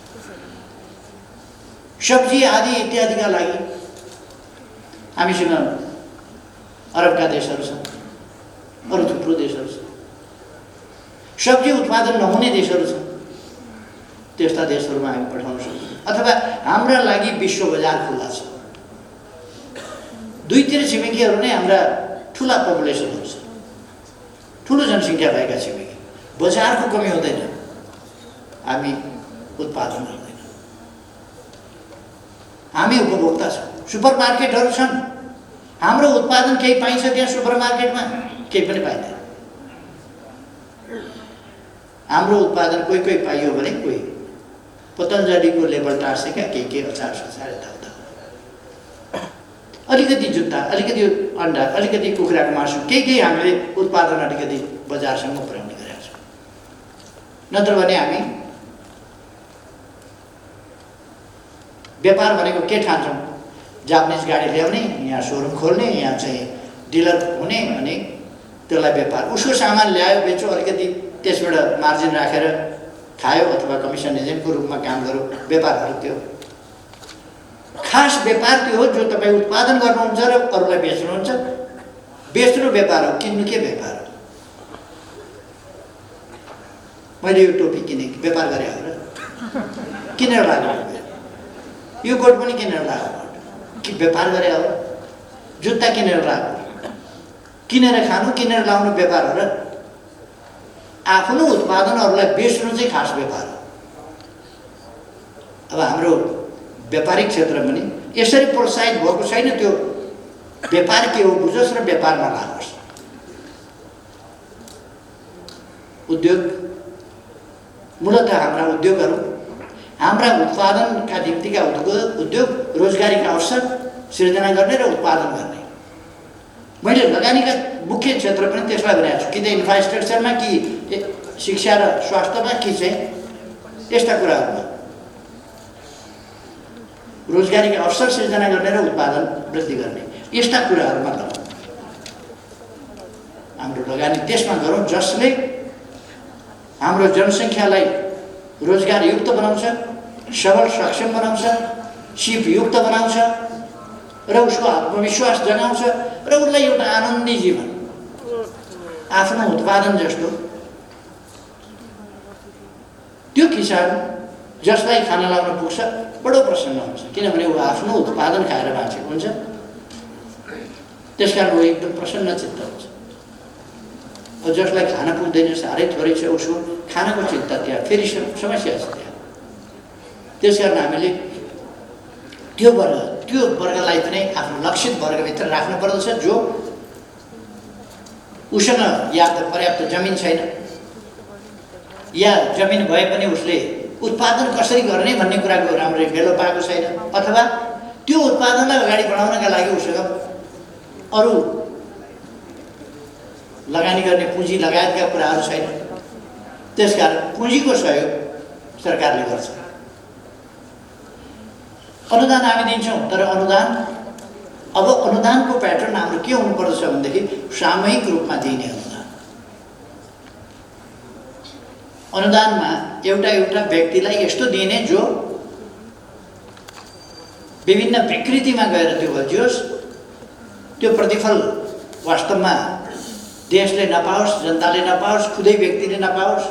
सब्जी आदि इत्यादिका लागि हामीसँग अरबका देशहरू छन्, अरू थुप्रो देशहरू छन्। सब्जी उत्पादन नहुने देशहरू छन्, त्यस्ता देशहरूमा हामी पठाउन सक्छौँ, अथवा हाम्रा लागि विश्व बजार खुल्ला छ। दुईतिर छिमेकीहरू नै हाम्रा ठुला पपुलेसनहरू छन्, ठुलो जनसङ्ख्या भएका छिमेकी, बजारको कमी हुँदैन, हामी उत्पादन गर्दैन। हामी उपभोक्ता छौँ, सुपरमार्केटहरू छन्, हाम्रो उत्पादन केही पाइन्छ त्यहाँ सुपरमार्केटमा? केही पनि पाइँदैन। हाम्रो उत्पादन कोही कोही पाइयो भने कोही पतञ्जलीको लेबल टाँसेका के अचार सचार यताउता, अलिकति जुत्ता, अलिकति अन्डा, अलिकति कुखुराको मासु, केही हामीले उत्पादन अलिकति बजारसम्म पुर्याउने गरेका छौँ। नत्र भने हामी व्यापार भनेको के ठान्छौँ? जापानिज गाडी ल्याउने, यहाँ सोरुम खोल्ने, यहाँ चाहिँ डिलर हुने, अनि त्यसलाई व्यापार, उसको सामान ल्यायो बेच्यो, अलिकति त्यसबाट मार्जिन राखेर खायो, अथवा कमिसन एजेन्टको रूपमा काम गऱ्यो, व्यापारहरू त्यो। खास व्यापार त्यो हो जो तपाईँ उत्पादन गर्नुहुन्छ र अरूलाई बेच्नुहुन्छ। बेच्नु व्यापार हो, किन्नु के व्यापार हो? मैले यो टोपी किने, व्यापार गरेँ हो र, किनेर लाग्यो, यो कोट पनि किनेर लाग्यो कि व्यापार गरे हो? जुत्ता किनेर लाग्यो, किनेर खानु, किनेर लाउनु व्यापार हो र? आफ्नो उत्पादन अरूलाई बेच्नु चाहिँ खास व्यापार हो। अब हाम्रो व्यापारिक क्षेत्र पनि यसरी प्रोत्साहित भएको छैन। त्यो व्यापार के हो बुझोस् र व्यापारमा लागोस्। उद्योग, मूलतः हाम्रा उद्योगहरू हाम्रा उत्पादनका निम्तिका उद्योग रोजगारीका अवसर सिर्जना गर्ने र उत्पादन गर्ने। मैले लगानीका मुख्य क्षेत्र पनि त्यसलाई भनेको छु, कि त इन्फ्रास्ट्रक्चरमा, कि शिक्षा र स्वास्थ्यमा, कि चाहिँ यस्ता कुराहरूमा रोजगारीका अवसर सिर्जना गर्ने र उत्पादन वृद्धि गर्ने, यस्ता कुराहरूमा लगाउँ। हाम्रो लगानी त्यसमा गरौँ जसले हाम्रो जनसङ्ख्यालाई रोजगारयुक्त बनाउँछ, सबल सक्षम बनाउँछ, सिपयुक्त बनाउँछ र उसको आत्मविश्वास जगाउँछ र उसलाई एउटा आनन्दी जीवन आफ्नो उत्पादन जस्तो त्यो किसान जसलाई खाना लाउन पुग्छ बडो प्रसन्न हुन्छ, किनभने ऊ आफ्नो उत्पादन खाएर बाँचेको हुन्छ। त्यसकारण ऊ एकदम प्रसन्न चित्त हुन्छ। जसलाई खाना पुग्दैन, साह्रै थोरै छ, उसको खानाको चिन्ता त्यहाँ फेरि समस्या छ त्यहाँ। त्यसकारण हामीले त्यो वर्गलाई पनि आफ्नो लक्षित वर्गभित्र राख्नु पर्दछ, जो उसँग या त पर्याप्त जमिन छैन या जमिन भए पनि उसले उत्पादन कसरी गर्ने भन्ने कुराको राम्ररी बेलो पाएको छैन, अथवा त्यो उत्पादनलाई अगाडि बढाउनका लागि उसँग अरू लगानी गर्ने पुँजी लगायतका कुराहरू छैन। त्यसकारण पुँजीको सहयोग सरकारले गर्छ। अनुदान हामी दिन्छौँ, तर अब अनुदानको प्याटर्न हाम्रो के हुनुपर्दछ भनेदेखि सामूहिक रूपमा दिइने अनुदान। अनुदानमा एउटा व्यक्तिलाई यस्तो दिने जो विभिन्न विकृतिमा गएर त्यो बजियोस्, त्यो प्रतिफल वास्तवमा देशले नपाओस्, जनताले नपाओस्, खुदै व्यक्तिले नपाओस्,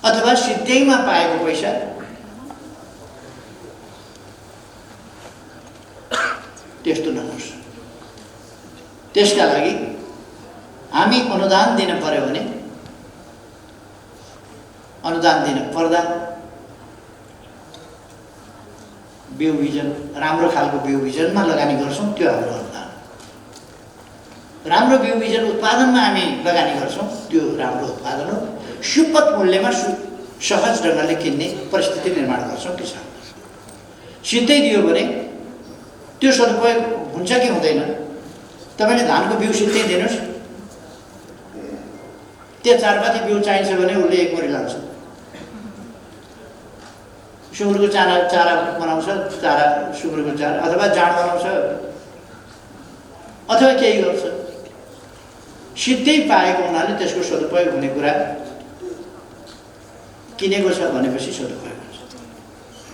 अथवा सिधैमा पाएको पैसा त्यस्तो नहोस्। त्यसका लागि हामी अनुदान दिन पर्यो भने अनुदान दिन पर्दा बिउ बिजन राम्रो खालको बिउ बिजनमा लगानी गर्छौँ, त्यो हाम्रो अनुदान। राम्रो बिउ बिजन उत्पादनमा हामी लगानी गर्छौँ, त्यो राम्रो उत्पादन हो। सुपथ मूल्यमा सहज ढङ्गले किन्ने परिस्थिति निर्माण गर्छौँ किसान। सिधै दियो भने त्यो सदुपयोग हुन्छ कि हुँदैन? तपाईँले धानको बिउ सिधै दिनुहोस्, त्यो 4 पाती बिउ चाहिन्छ भने उसले 1 बोरी लान्छ। सुँगुरको चारा बनाउँछ, सुँगुरको चारा अथवा जाँड बनाउँछ अथवा केही गर्छ। सिधै पाएको हुनाले त्यसको सदुपयोग हुने कुरा किनेको छ भनेपछि सदुपयोग हुन्छ।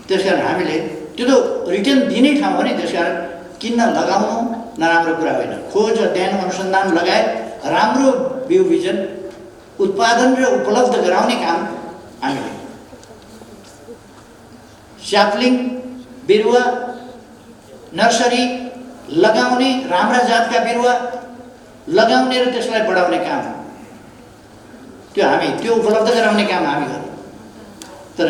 त्यसकारण हामीले त्यो त रिटर्न दिने ठाउँ हो नि। त्यसकारण किन्न लगाउनु नराम्रो कुरा होइन। खोज अध्ययन अनुसन्धान लगायत राम्रो बिउ बिजन उत्पादन र उपलब्ध गराउने काम हामीले स्याप्लिङ बिरुवा नर्सरी लगाउने, राम्रा जातका बिरुवा लगाउने र त्यसलाई बढाउने काम त्यो उपलब्ध गराउने काम हामी गर्छौँ। तर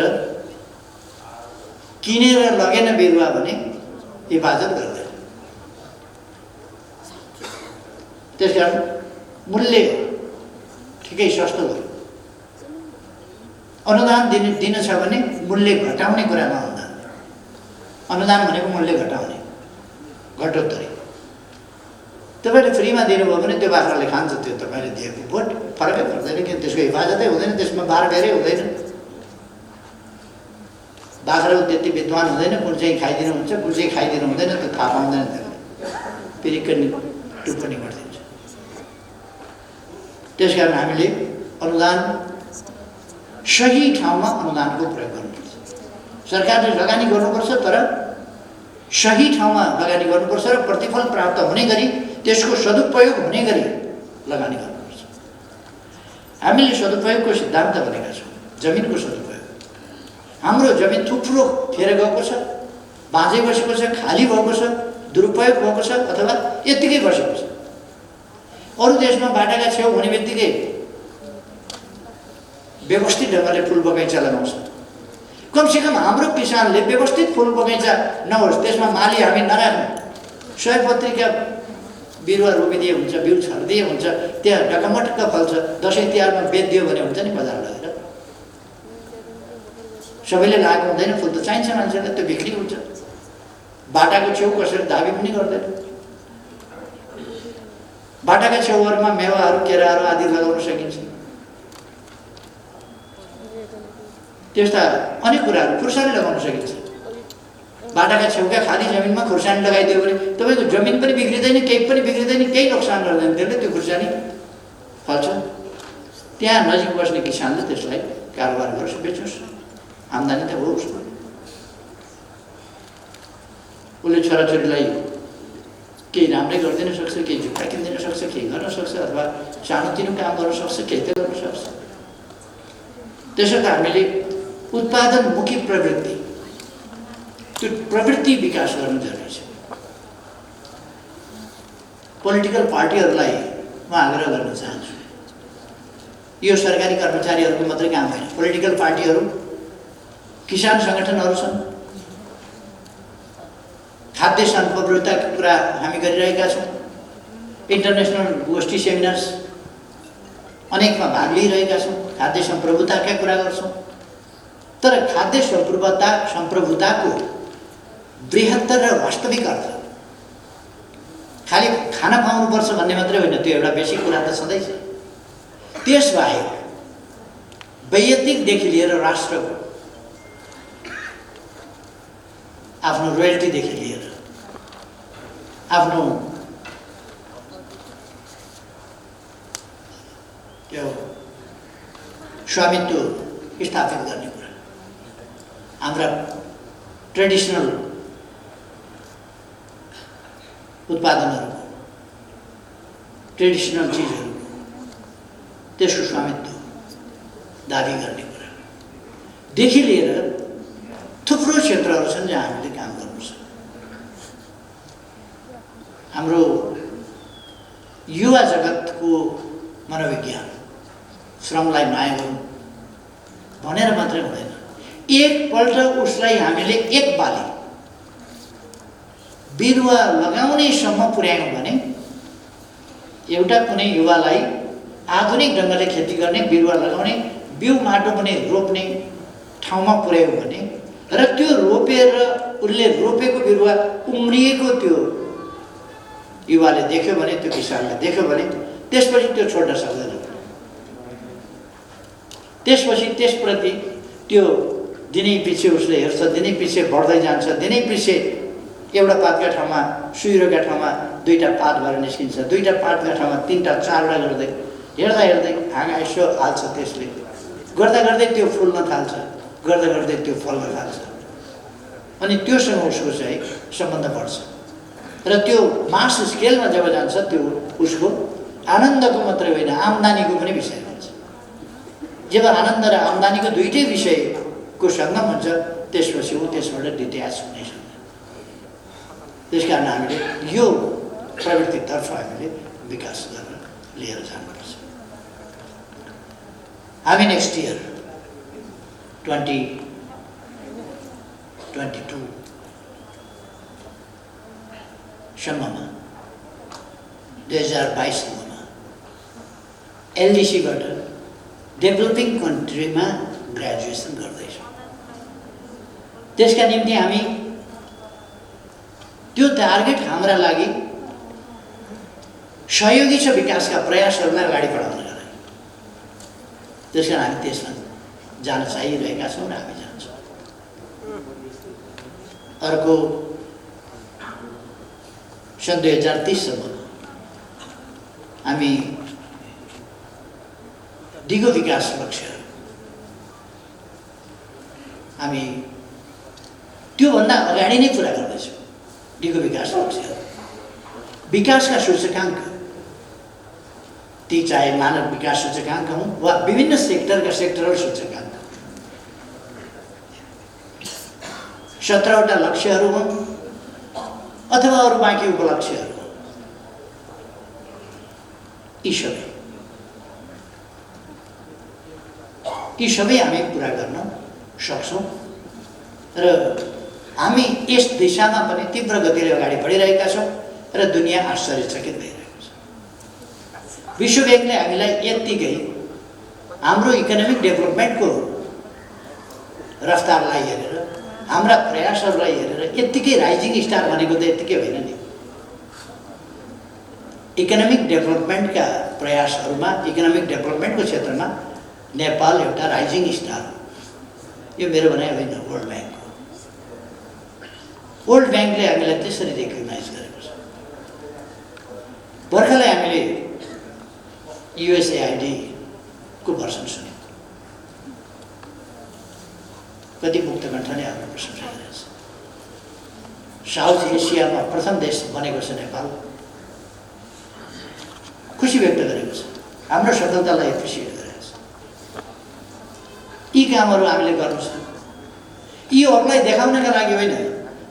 किनेर लगेन बिरुवा भने हिफाजत गर्दैन। त्यसकारण मूल्य ठिकै सस्तो हो। अनुदान दिन छ भने मूल्य घटाउने कुरामा अनुदान भनेको मूल्य घटाउने, घटोत्तरी। तपाईँले फ्रीमा दिनुभयो भने त्यो बाख्राले खान्छ, त्यो तपाईँले दिएको भोट फरकै पर्दैन, किन त्यसको हिफाजतै हुँदैन, त्यसमा बारबेरै हुँदैन। बाख्रा त्यति विद्वान हुँदैन, कुन चाहिँ खाइदिनु हुन्छ कुन चाहिँ खाइदिनु हुँदैन त्यो थाहा पाउँदैन। फेरि टिप्पणी गरिदिन्छ। त्यसकारण हामीले अनुदान सही ठाउँमा अनुदानको प्रयोग गर्नुपर्छ। सरकारले लगानी गर्नुपर्छ, तर सही ठाउँमा लगानी गर्नुपर्छ र प्रतिफल प्राप्त हुने गरी त्यसको सदुपयोग हुने गरी लगानी गर्नुपर्छ। हामीले सदुपयोगको सिद्धान्त भनेका छौँ। जमिनको सदुपयोग, हाम्रो जमिन थुप्रो खेर गएको छ, बाँझै बसेको छ, खाली भएको छ, दुरुपयोग भएको छ, अथवा यत्तिकै बसेको छ। अरू देशमा बाटाका छेउ हुने बित्तिकै व्यवस्थित ढङ्गले फुल बगैँचा लगाउँछ। कमसेकम हाम्रो किसानले व्यवस्थित फुल बगैँचा नहोस्, त्यसमा माली हामी नराख्नु। सयपत्रीका बिरुवा रोपिदिए हुन्छ, बिउ छरिदिए हुन्छ, त्यहाँ ढकमटक्क फल्छ। दसैँ तिहारमा बेचिदियो भने हुन्छ नि बजार लगेर। सबैले लगाएको हुँदैन, फुल त चाहिन्छ मान्छेलाई, त्यो बिक्री हुन्छ। बाटाको छेउ कसरी दाबी पनि गर्दैन। बाटाका छेउहरूमा मेवाहरू, केराहरू आदि लगाउन सकिन्छ। त्यस्ता अनेक कुराहरू, खुर्सानी लगाउन सकिन्छ। बाटाका छेउका खाली जमिनमा खुर्सानी लगाइदियो भने तपाईँको जमिन पनि बिग्रिँदैन, केही पनि बिग्रिँदैन, केही नोक्सान गर्दैन, त्यसले त्यो खुर्सानी फल्छ। त्यहाँ नजिक बस्ने किसानले त्यसलाई कारोबार गरोस्, बेचोस्, आम्दानी त हो उसको। उसले छोराछोरीलाई केही राम्रै गरिदिन सक्छ, केही झुक्का किनिदिन सक्छ, केही गर्न सक्छ, अथवा सानोतिनो काम गर्न सक्छ, केही त गर्न सक्छ। त्यसर्थ हामीले उत्पादनमुखी प्रवृत्ति, त्यो प्रवृत्ति विकास गर्नु जरुरी छ। पोलिटिकल पार्टीहरूलाई म आग्रह गर्न चाहन्छु, यो सरकारी कर्मचारीहरूको मात्रै काम होइन। पोलिटिकल पार्टीहरू, किसान सङ्गठनहरू छन्, खाद्य सम्प्रभुताको कुरा हामी गरिरहेका छौँ, इन्टरनेसनल गोष्ठी सेमिनार्स अनेकमा भाग लिइरहेका छौँ, खाद्य सम्प्रभुताका कुरा गर्छौँ। तर खाद्य सम्प्रभुताको बृहत्तर र वास्तविक अर्थ खालि खाना पाउनुपर्छ भन्ने मात्रै होइन, त्यो एउटा बेसिक कुरा त छँदैछ। त्यसबाहेक वैयक्तिकदेखि लिएर राष्ट्रको आफ्नो रोयल्टीदेखि लिएर आफ्नो त्यो स्वामित्व स्थापित गर्ने कुरा, हाम्रा ट्रेडिसनल उत्पादनहरूको, ट्रेडिसनल चिजहरूको त्यसको स्वामित्व दाबी गर्ने कुरादेखि लिएर थुप्रो क्षेत्रहरू छन् जहाँ हामीले काम गर्नु छ। हाम्रो युवा जगतको मनोविज्ञान, श्रमलाई माया गरौँ भनेर मात्रै हुँदैन। एकपल्ट उसलाई हामीले एक बाली बिरुवा लगाउनेसम्म पुर्यायौँ भने, एउटा कुनै युवालाई आधुनिक ढङ्गले खेती गर्ने, बिरुवा लगाउने, बिउ माटो पनि रोप्ने ठाउँमा पुर्यायौँ भने र त्यो रोपेर उसले रोपेको बिरुवा उम्रिएको त्यो युवाले देख्यो भने, त्यो किसानले देख्यो भने, त्यसपछि त्यो छोड्न सक्दैन। त्यसपछि त्यसप्रति त्यो दिनै पछि उसले हेर्छ, दिनै पछि बढ्दै जान्छ, दिनै पछि एउटा पातका ठाउँमा, सुइरोका ठाउँमा दुईटा पात भएर निस्किन्छ, दुईटा पातका ठाउँमा तीनटा चारवटा गर्दै हेर्दा हेर्दै हाँगा यसो हाल्छ। त्यसले गर्दा गर्दै त्यो फुल्न थाल्छ, गर्दा गर्दै त्यो फल्न थाल्छ, अनि त्योसँग उसको चाहिँ सम्बन्ध बढ्छ। र त्यो मास स्केलमा जब जान्छ, त्यो उसको आनन्दको मात्रै होइन, आम्दानीको पनि विषय हुन्छ। जब आनन्द र आम्दानीको दुईटै विषयको सङ्गम हुन्छ, त्यसपछि ऊ त्यसबाट डिट्याच हुनै सक्छ। त्यस कारण हामीले यो प्रवृत्तितर्फ हामीले विकास गर्न लिएर जानुपर्छ। हामी नेक्स्ट इयर 2022 सम्ममा 2022 एलडिसीबाट डेभलपिङ कन्ट्रीमा ग्रेजुएसन गर्दैछौँ। त्यसका निम्ति हामी त्यो टार्गेट हाम्रा लागि सहयोगी छ विकासका प्रयासहरूलाई अगाडि बढाउनका लागि। त्यसकारण हामी त्यसमा जान चाहिरहेका छौँ र हामी जान्छौँ। अर्को सन् 2030 सम्म हामी दिगो विकास लक्ष्य, हामी त्योभन्दा अगाडि नै पुरा गर्दैछौँ। दिगो विकास लक्ष्य, विकासका सूचकाङ्क, ती चाहे मानव विकास सूचकाङ्क हुन् वा विभिन्न सेक्टरका सेक्टरल सूचकाङ्क, 17वटा लक्ष्यहरू हुन् अथवा अरू बाँकी उपलक्ष्यहरू हुन्, यी सबै हामी पुरा गर्न सक्छौँ। र हामी यस दिशामा पनि तीव्र गतिले अगाडि बढिरहेका छौँ र दुनियाँ आश्चर्यचकित भइरहेको छ। विश्व ब्याङ्कले हामीलाई यत्तिकै हाम्रो इकोनोमिक डेभलपमेन्टको रफ्तारलाई हेरेर, हाम्रा प्रयासहरूलाई हेरेर यत्तिकै राइजिङ स्टार भनेको त यत्तिकै होइन नि। इकोनोमिक डेभलपमेन्टका प्रयासहरूमा, इकोनोमिक डेभलपमेन्टको क्षेत्रमा नेपाल एउटा राइजिङ स्टार हो। यो मेरो भनाइ होइन, वर्ल्ड ब्याङ्क हो। वर्ल्ड ब्याङ्कले हामीलाई त्यसरी रेकग्नाइज गरेको छ। भर्खरै हामीले USAID को भर्सन सुन्यौँ। कति मुक्तकण्ठले आफ्नो प्रशंसा गरेको छ। साउथ एसियामा प्रथम देश बनेको छ नेपाल। खुसी व्यक्त गरेको छ, हाम्रो सफलतालाई एप्रिसिएट गरेको छ। यी कामहरू हामीले गर्नु छ। यी अरूलाई देखाउनका लागि होइन,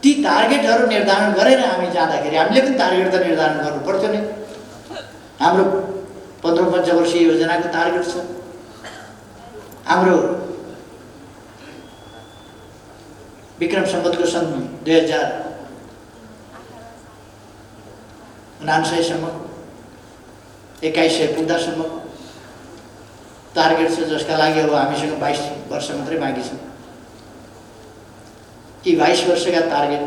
ती टार्गेटहरू निर्धारण गरेर हामी जाँदाखेरि हामीले पनि टार्गेट त निर्धारण गर्नु पर्थ्यो नि। हाम्रो 15 पञ्चवर्षीय योजनाको टार्गेट छ। हाम्रो विक्रम सम्वतको सन् 2099 सम्म 2100 पुग्दासम्म टार्गेट छ, जसका लागि अब हामीसँग 22 वर्ष मात्रै बाँकी छ। यी 22 वर्षका टार्गेट,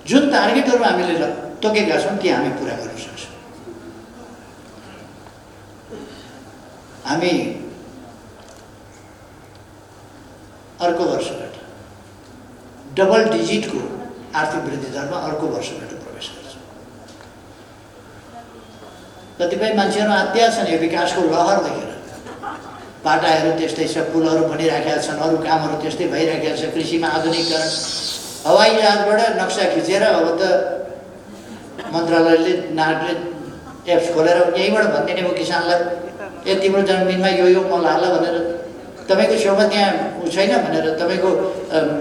जुन टार्गेटहरू हामीले तोकेका छौँ ती हामी पुरा गर्न सक्छौँ। हामी अर्को वर्षबाट डबल डिजिटको आर्थिक वृद्धि दरमा अर्को वर्षबाट प्रवेश गर्छौँ। कतिपय मान्छेहरू आत्या छन् यो विकासको लहर देखेर। बाटाहरू त्यस्तै छ, पुलहरू बनिराखेका छन्, अरू कामहरू त्यस्तै भइराखेका छ, कृषिमा आधुनिकीकरण, हवाई जहाजबाट नक्सा खिचेर अब त मन्त्रालयले नागले एप्स खोलेर यहीँबाट भनिदिने हो किसानलाई, ए तिम्रो जमिनमा यो मल हाल भनेर, तपाईँको छेउमा त्यहाँ छैन भनेर तपाईँको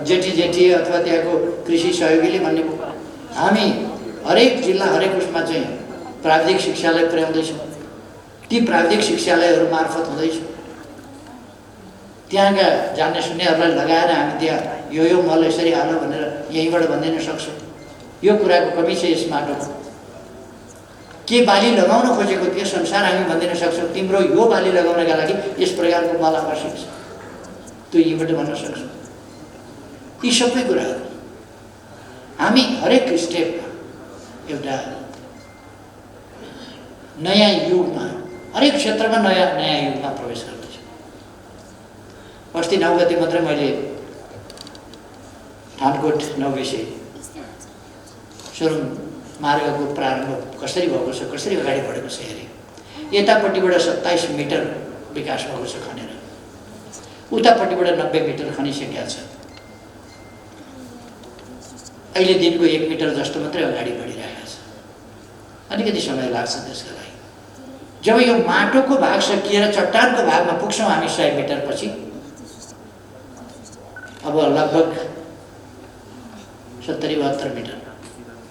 जेठी अथवा त्यहाँको कृषि सहयोगीले भन्ने। हामी हरेक जिल्ला हरेक उसमा चाहिँ प्राविधिक शिक्षालय पुर्याउँदैछौँ। ती प्राविधिक शिक्षालयहरू मार्फत हुँदैछ। त्यहाँका जान्ने सुन्नेहरूलाई लगाएर हामी त्यहाँ यो मल यसरी हाल भनेर यहीँबाट भनिदिन सक्छौँ। यो कुराको कमी छ यस माटोमा। के बाली लगाउन खोजेको त्यो संसार हामी भनिदिन सक्छौँ। तिम्रो यो बाली लगाउनका लागि यस प्रकारको मल आवश्यक छ, त्यो यहीँबाट भन्न सक्छौँ। यी सबै कुराहरू हामी हरेक स्टेपमा एउटा नयाँ युगमा, हरेक क्षेत्रमा नयाँ युगमा प्रवेश गर्दैछ। अस्ति 9 गते मात्रै मैले ठानकोट 9 सुरुङ मार्गको प्रारम्भ कसरी भएको छ, कसरी अगाडि बढेको छ हेरेँ। यतापट्टिबाट 27 मिटर विकास भएको छ खनेर, उतापट्टिबाट 90 मिटर खनिसकेका छ। अहिले दिनको 1 मिटर जस्तो मात्रै अगाडि बढिरहेको छ। अलिकति समय लाग्छ त्यसका लागि। जब यो माटोको भाग सकिएर चट्टानको भागमा पुग्छौँ हामी 100 मिटर पछि, अब लगभग 70-72 मिटर,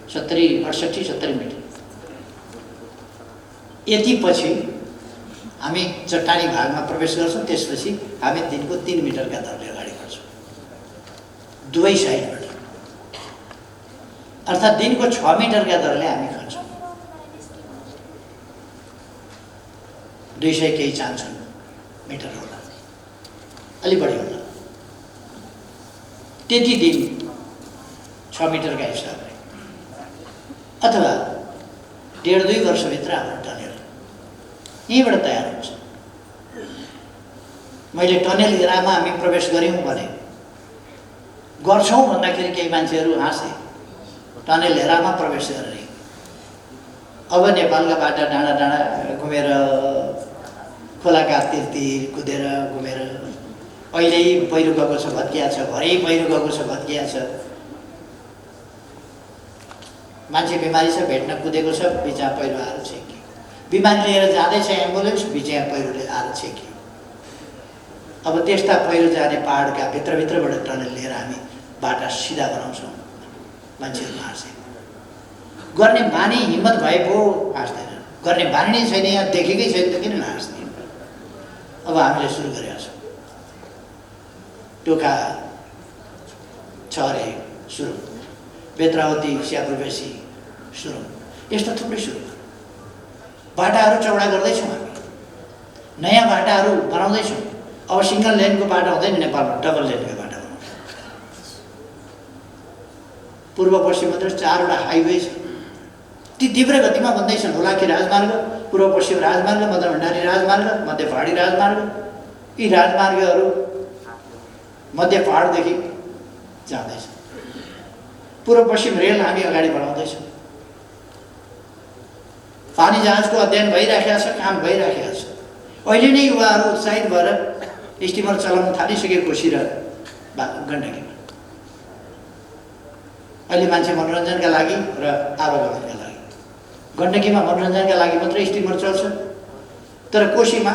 70-68 मिटर यति पछि हामी चट्टानी भागमा प्रवेश गर्छौँ। त्यसपछि हामी दिनको 3 मिटरका दरले अगाडि बढ्छौँ दुवै साइडबाट, अर्थात् दिनको 6 मिटरका दरले हामी खन्छौँ। 200 केही चाहन्छन् मिटर होला, अलि बढी होला, त्यति दिन 6 मिटरका हिसाबले, अथवा 1.5-2 वर्षभित्र हाम्रो टनेल यहीँबाट तयार हुन्छ। मैले टनेल एरामा हामी प्रवेश गऱ्यौँ भने गर्छौँ भन्दाखेरि केही मान्छेहरू हाँसे, टनेल एरामा प्रवेश गर्ने। अब नेपालका बाटा डाँडा डाँडा घुमेर, खोलाका तिर कुदेर घुमेर, अहिले पहिरो गएको छ भत्किया छ, भरे पहिरो गएको छ भत्किया छ, मान्छे बिमारी छ भेट्न कुदेको छ, बिचमा पहिरो आएर छेक्यो, बिमारी लिएर जाँदैछ एम्बुलेन्स, बिचमा पहिरोले आएर छेक्यो। अब त्यस्ता पहिरो जाने पहाडका भित्रभित्रबाट टनेल लिएर हामी बाटा सिधा बनाउँछौँ। मान्छेहरू हाँसे, गर्ने बानी हिम्मत भए पो हाँस्दैन, गर्ने बानी नै छैन, यहाँ देखेकै छैन त किन हाँस्ने। अब हामीले सुरु गरेका छौँ। टोका छ अरे सुरु, बेत्रावती स्यापुरबेसी सुरु, यस्ता थुप्रै सुरु बाटाहरू चौडा गर्दैछौँ। हामी नयाँ बाटाहरू बनाउँदैछौँ। अब सिंगल लेनको बाटो हुँदैन नेपालमा, डबल लेनको बाटो बनाउँछ। पूर्व पश्चिम मात्र 4वटा हाइवे छ, ती तीव्र गतिमा बन्दैछन्। हुलाकी राजमार्ग, पूर्व पश्चिम राजमार्ग, मदन भण्डारी राजमार्ग, मध्य पहाडी राजमार्ग। यी राजमार्गहरू मध्य पहाडदेखि जाँदैछ। पूर्व पश्चिम रेल हामी अगाडि बढाउँदैछौँ। पानी जहाजको अध्ययन भइराखेको छ, काम भइराखेको छ। अहिले नै युवाहरू उत्साहित भएर स्टिमर चलाउन थालिसके कोशी र गण्डकीमा। अहिले मान्छे मनोरञ्जनका लागि र आवागमनका लागि गण्डकीमा मनोरञ्जनका लागि मात्रै स्टिमर चल्छ, तर कोशीमा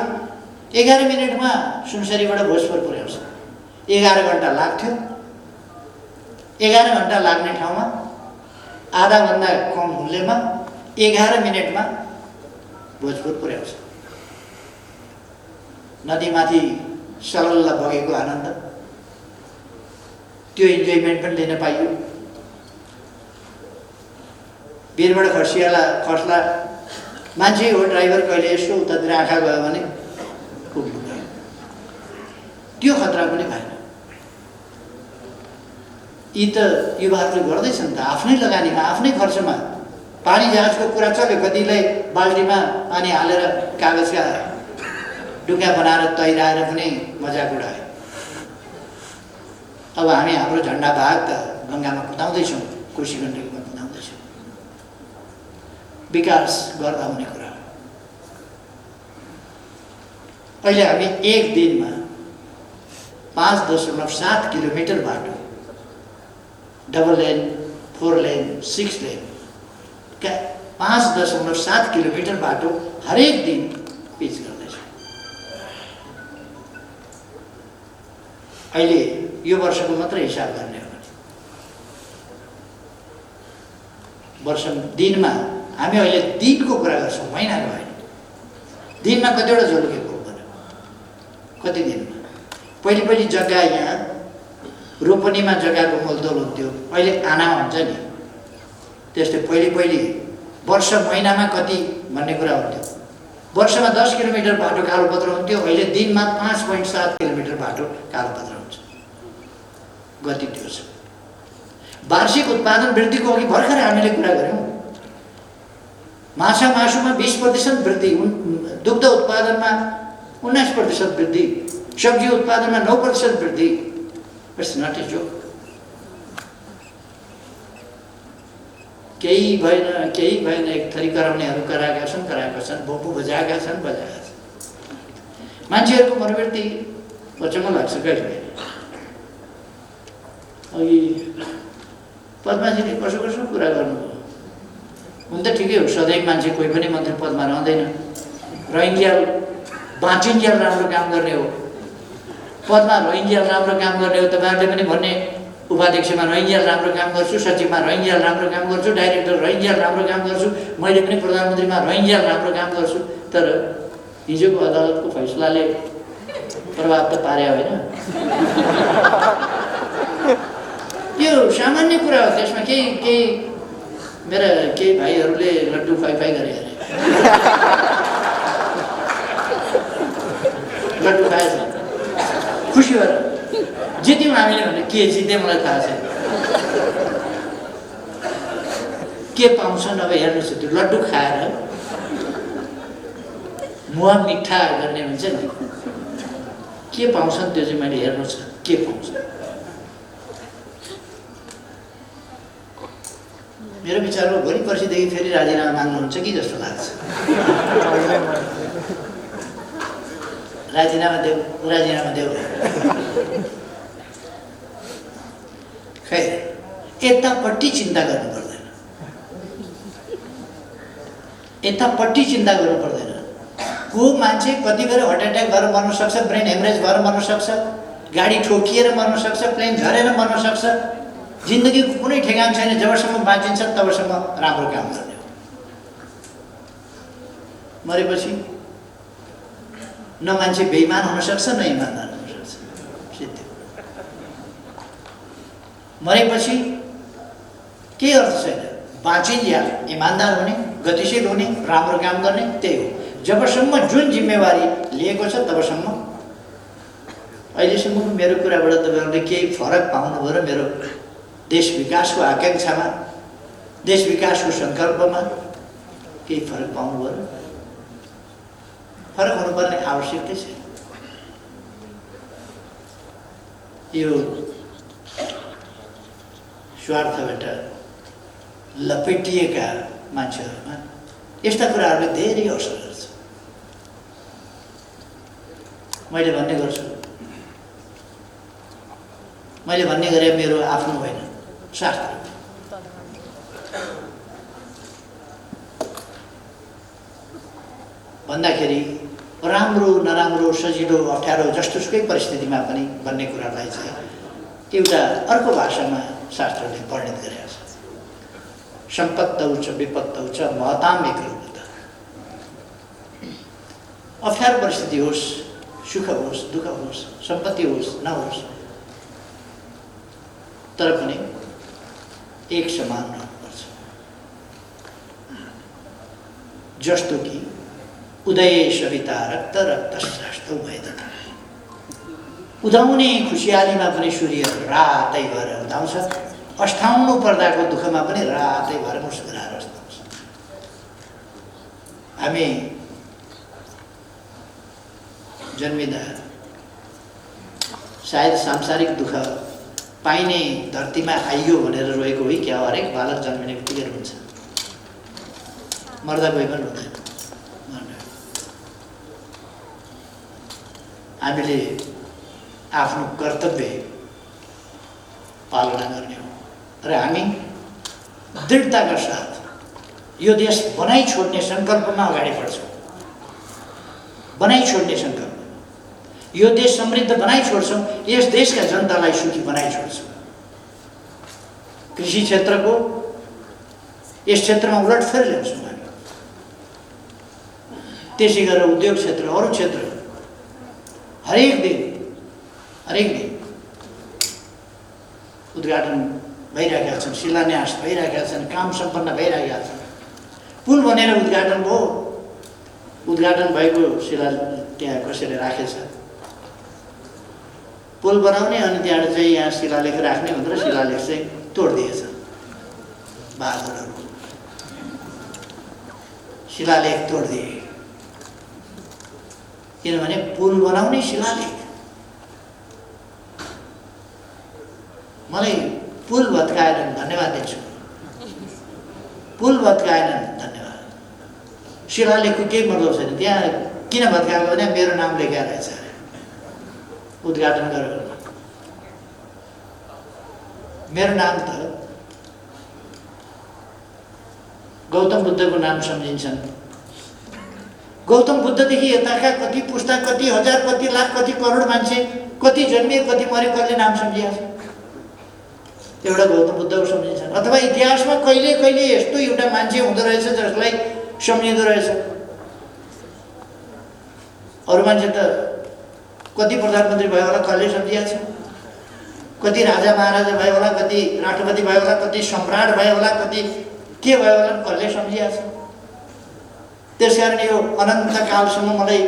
11 मिनटमा सुनसरीबाट भोजपुर पुर्याउँछ। 11 घन्टा लाग्थ्यो। 11 घन्टा लाग्ने ठाउँमा आधाभन्दा कम मूल्यमा 11 मिनटमा भोजपुर पुर्याउँछ। नदीमाथि सलल्ल बगेको आनन्द, त्यो इन्जोयमेन्ट पनि लिन पाइयो। वीरबाट खस्ला मान्छे हो ड्राइभर, कहिले यसो उतातिर आँखा गयो भने पुग्नु भयो। त्यो खतरा पनि भएन। यी त युवाहरूले गर्दैछन् त आफ्नै लगानीमा आफ्नै खर्चमा। पानी जहाजको कुरा चल्यो, कतिलाई बाल्टीमा पानी हालेर कागजका डुङ्गा बनाएर तैराएर पनि मजाक उडायो। अब हामी हाम्रो झन्डा भाग त गङ्गामा कुदाउँदैछौँ, कोशी गण्डकीमा कुदाउँदैछौँ। विकास गर्दा हुने कुरा। अहिले हामी एक दिनमा 5.7 किलोमिटर बाटो, डबल लेन, 4 लेन, 6 लेन का 5.7 किलोमिटर बाटो हरेक दिन पिच गर्दैछ। अहिले यो वर्षको मात्रै हिसाब गर्ने हो भने वर्ष दिनमा हामी अहिले दिनको कुरा गर्छौँ, महिनाको होइन। दिनमा कतिवटा झोलुके पुल बन्यो, कति दिनमा। पहिले जग्गा यहाँ रोपनीमा जग्गाको मोलतोल हुन्थ्यो, अहिले आनामा हुन्छ नि। त्यस्तै पहिले वर्ष महिनामा कति भन्ने कुरा हुन्थ्यो। वर्षमा 10 किलोमिटर बाटो कालोपत्र हुन्थ्यो, अहिले दिनमा 5.7 किलोमिटर बाटो कालोपत्र हुन्छ। गति त्यो छ। वार्षिक उत्पादन वृद्धिको अघि भर्खर हामीले कुरा गऱ्यौँ। माछा मासुमा 20% वृद्धि, दुग्ध उत्पादनमा 19% वृद्धि, सब्जी उत्पादनमा 9% वृद्धि। It's not a joke. केही भएन एक थरी कराउनेहरू कराएका छन्, भोपु बजाएका छन्। मान्छेहरूको मनोवृत्ति अचम्म लाग्छ कहिले। अघि पद्माजीले कसो कुरा गर्नुभयो। हुन त ठिकै हो, सधैँ मान्छे कोही पनि मन्त्री पदमा रहँदैन। रहिन्जेल बाँचिन्जेल राम्रो काम गर्ने हो, पदमा रहिन्जेल राम्रो काम गर्ने हो। तपाईँहरूले पनि भन्ने उपाध्यक्षमा रहिन्जेल राम्रो काम गर्छु, सचिवमा रहिन्जेल राम्रो काम गर्छु, डाइरेक्टर रहिन्जेल राम्रो काम गर्छु, मैले पनि प्रधानमन्त्रीमा रहिन्जेल राम्रो काम गर्छु। तर हिजोको अदालतको फैसलाले प्रभाव त पार्यो होइन। यो सामान्य कुरा हो। त्यसमा केही मेरा केही भाइहरूले लड्डु फाइ गरे अरे, लड्डु खाएछ खुसी भएर। जित्यौँ हामीले भने के जित्ने मलाई थाहा छैन। के पाउँछन् अब हेर्नुहोस्, त्यो लड्डु खाएर मुहा मिठा गर्ने हुन्छ नि, के पाउँछन् त्यो चाहिँ मैले हेर्नु छ, के पाउँछ। मेरो विचारमा भोलि पर्सिदेखि फेरि राजीनामा माग्नुहुन्छ कि जस्तो लाग्छ। राजीनामा देऊ। खै यतापट्टि चिन्ता गर्नु पर्दैन। को मान्छे कति बेर हार्ट एट्याक भएर मर्न सक्छ, ब्रेन हेमरेज भएर मर्न सक्छ, गाडी ठोकिएर मर्न सक्छ, प्लेन झरेर मर्न सक्छ। जिन्दगीको कुनै ठेगान छैन। जबसम्म बाँचिन्छ तबसम्म राम्रो काम गर्ने हो। मरेपछि न मान्छे बेइमान हुन सक्छ न इमानदार हुन सक्छ। सिद्धि मरेपछि केही अर्थ छैन। बाँचिन्जेल इमानदार हुने, गतिशील हुने, राम्रो काम गर्ने, त्यही हो। जबसम्म जुन जिम्मेवारी लिएको छ तबसम्म। अहिलेसम्मको मेरो कुराबाट तपाईँहरूले केही फरक पाउनुभयो र मेरो देश विकासको आकाङ्क्षामा, देश विकासको सङ्कल्पमा केही फरक पाउनुभयो र? फरक हुनुपर्ने आवश्यकता छ। यो स्वार्थबाट लपेटिएका मान्छेहरूमा यस्ता कुराहरूले धेरै असर गर्छ। मैले भन्ने गर्छु। मैले भन्ने गरे मेरो आफ्नो होइन, शास्त्र भन्दाखेरि राम्रो नराम्रो सजिलो अप्ठ्यारो जस्तोसुकै परिस्थितिमा पनि भन्ने कुरालाई चाहिँ एउटा अर्को भाषामा शास्त्रले वर्णित गरेको छ। सम्पत्तौ च विपत्तौ च महताम एकरूपता। अप्ठ्यारो परिस्थिति होस्, सुख होस्, दुःख होस्, सम्पत्ति होस् नहोस्, तर पनि एक समान रहनुपर्छ। जस्तो कि उदय सविता रक्त रक्तश्रेष्ठ उभयता। उदाउने खुसियालीमा पनि सूर्य रातै भएर उदाउँछ, अस्ठाउनु पर्दाको दुःखमा पनि रातै भएर मुस्कुराएर अस्ताउँछ। हामी जन्मिँदा सायद सांसारिक दुःख पाइने धरतीमा आइयो भनेर रोएको हो क्या? हरेक बालक जन्मिने बित्तिकै हुन्छ, मर्दा कोही पनि हुँदैन। हामीले आफ्नो कर्तव्य पालना गर्ने हो र हामी दृढताका साथ यो देश बनाइ छोड्ने सङ्कल्पमा अगाडि बढ्छौँ। बनाइ छोड्ने सङ्कल्प, यो देश समृद्ध बनाइ छोड्छौँ, यस देशका जनतालाई सुखी बनाइ छोड्छौँ। कृषि क्षेत्रको यस क्षेत्रमा उलटफेर ल्याउँछौँ हामी। त्यसै गरेर उद्योग क्षेत्र, अरू क्षेत्र हरेक दिन उद्घाटन भइरहेका छन्, शिलान्यास भइरहेका छन्, काम सम्पन्न भइरहेका छन्। पुल बनेर उद्घाटन भयो, उद्घाटन भएको शिला त्यहाँ कसैले राखेछ। पुल बनाउने अनि त्यहाँबाट चाहिँ यहाँ शिलालेख राख्ने भनेर शिलालेख चाहिँ तोडिदिएछ। बहादुरहरू शिलालेख तोडिदिए, किनभने पुल बनाउने शिलालेख। मलाई पुल भत्काएनन्, धन्यवाद दिन्छु। पुल भत्काएनन्, धन्यवाद। शिलालेखको केही मतलब छैन। त्यहाँ किन भत्काएको भने मेरो नाम लेखेर रहेछ उद्घाटन गरेर। मेरो नाम त गौतम बुद्धको नाम सम्झिन्छन्। गौतम बुद्धदेखि यताका कति पुस्ता, कति हजार, कति लाख, कति करोड मान्छे कति जन्मिए, कति मरे, कसले नाम सम्झिएको छ? एउटा गौतम बुद्धको सम्झिन्छन्। अथवा इतिहासमा कहिले कहिले यस्तो एउटा मान्छे हुँदो रहेछ जसलाई सम्झिँदो रहेछ। अरू मान्छे त कति प्रधानमन्त्री भयो होला, कसले सम्झिएको छ? कति राजा महाराजा भयो होला, कति राष्ट्रपति भयो होला, कति सम्राट भयो होला, कति के भयो होला, कसले सम्झिएको छ? त्यसकारण यो अनन्तकालसम्म मलाई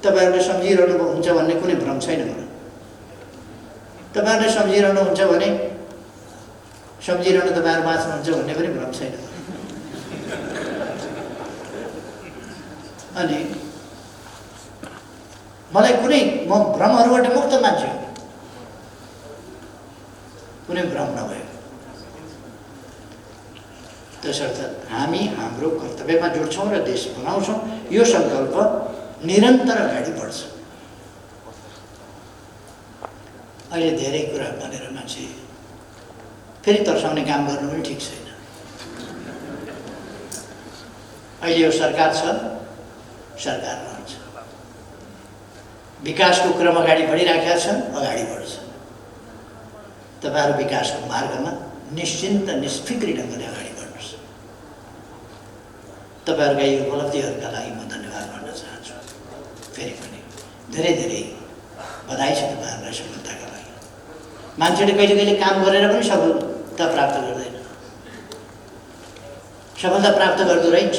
तपाईँहरूले सम्झिरहनु हुन्छ भन्ने कुनै भ्रम छैन मलाई। तपाईँहरूले सम्झिरहनुहुन्छ भने सम्झिरहनु तपाईँहरू बाँच्नुहुन्छ भन्ने पनि भ्रम छैन। अनि मलाई कुनै म भ्रमहरूबाट मुक्त मान्छे हो, कुनै भ्रम नभयो। त्यसर्थ हामी हाम्रो कर्तव्यमा जुट्छौँ र देश बनाउँछौँ। यो सङ्कल्प निरन्तर अगाडि बढ्छ। अहिले धेरै कुरा भनेर मान्छे फेरि तर्साउने काम गर्नु पनि ठिक छैन। अहिले यो सरकार छ, सरकार रहन्छ। विकासको क्रम अगाडि बढिराखेका छन्, अगाडि बढ्छ। तपाईँहरू विकासको मार्गमा निश्चिन्त निष्फिक्री ढङ्गले अगाडि बढ्नुहोस्। तपाईँहरूका यी उपलब्धिहरूका लागि म धन्यवाद भन्न चाहन्छु। फेरि पनि धेरै धेरै बधाई छ तपाईँहरूलाई सफलताका लागि। मान्छेले कहिले कहिले काम गरेर पनि सफलता प्राप्त गर्दैन, सफलता प्राप्त गर्दो रहेछ।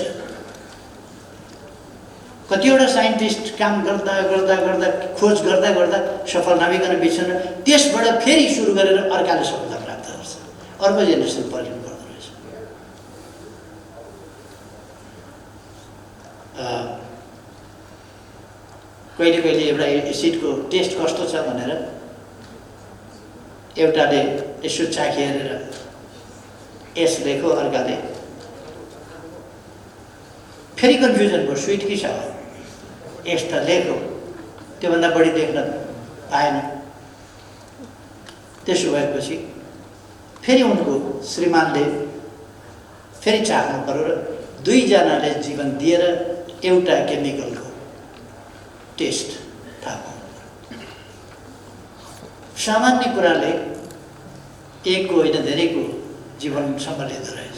कतिवटा साइन्टिस्ट काम गर्दा गर्दा गर्दा खोज गर्दा गर्दा सफल नभइकन बिर्सन, त्यसबाट फेरि सुरु गरेर अर्काले सफलता प्राप्त गर्छ, अर्को जेनेरेसन पल्टिनु पर्दो रहेछ। कहिले कहिले एउटा एसिडको टेस्ट कस्तो छ भनेर एउटाले यसो चाखी हेरेर एस लेख्यो, अर्काले फेरि कन्फ्युजन भयो स्विट कि छ, यस त लेख्यो त्योभन्दा बढी देख्न पाएन। त्यसो भएपछि फेरि उनको श्रीमानले फेरि चाख्नु पर्यो र दुईजनाले जीवन दिएर एउटा केमिकलको टेस्ट थाहा पाउनु। सामान्य कुराले एकको होइन धेरैको जीवनसम्म लिँदो रहेछ।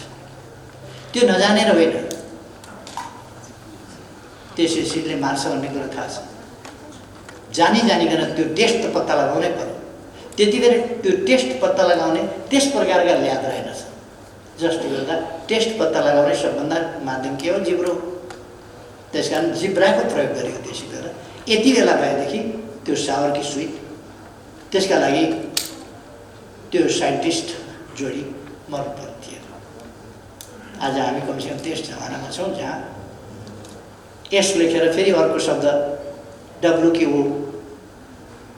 त्यो नजानेर होइन, त्यसैले मार्छ भन्ने कुरा थाहा छ। जानिकन त्यो टेस्ट त पत्ता लगाउनै पर्यो। त्यति बेला त्यो टेस्ट पत्ता लगाउने त्यस प्रकारका याद रहेनछ, जसले गर्दा टेस्ट पत्ता लगाउने सबभन्दा माध्यम के हो? जिब्रो। त्यस कारण जिब्राको प्रयोग गरेको त्यसै बेला यति बेला भएदेखि त्यो सावरकी सुई। त्यसका लागि त्यो साइन्टिस्ट जोडी मर्नुपर्ने थिएन। आज हामी कमसेकम त्यस जमानामा छौँ जहाँ एस लेखेर फेरि अर्को शब्द WKO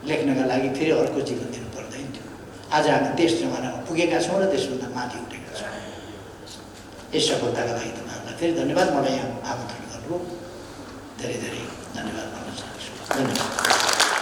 लेख्नका लागि फेरि अर्को जीवन दिनु पर्दैन थियो। आज हामी त्यस जमानामा पुगेका छौँ र त्यसभन्दा माथि उठेका छौँ। यस सफलताका लागि तपाईँहरूलाई फेरि धन्यवाद। मलाई यहाँ आमन्त्रण गर्नुभयो, धेरै धेरै धन्यवाद भन्न चाहन्छु। धन्यवाद।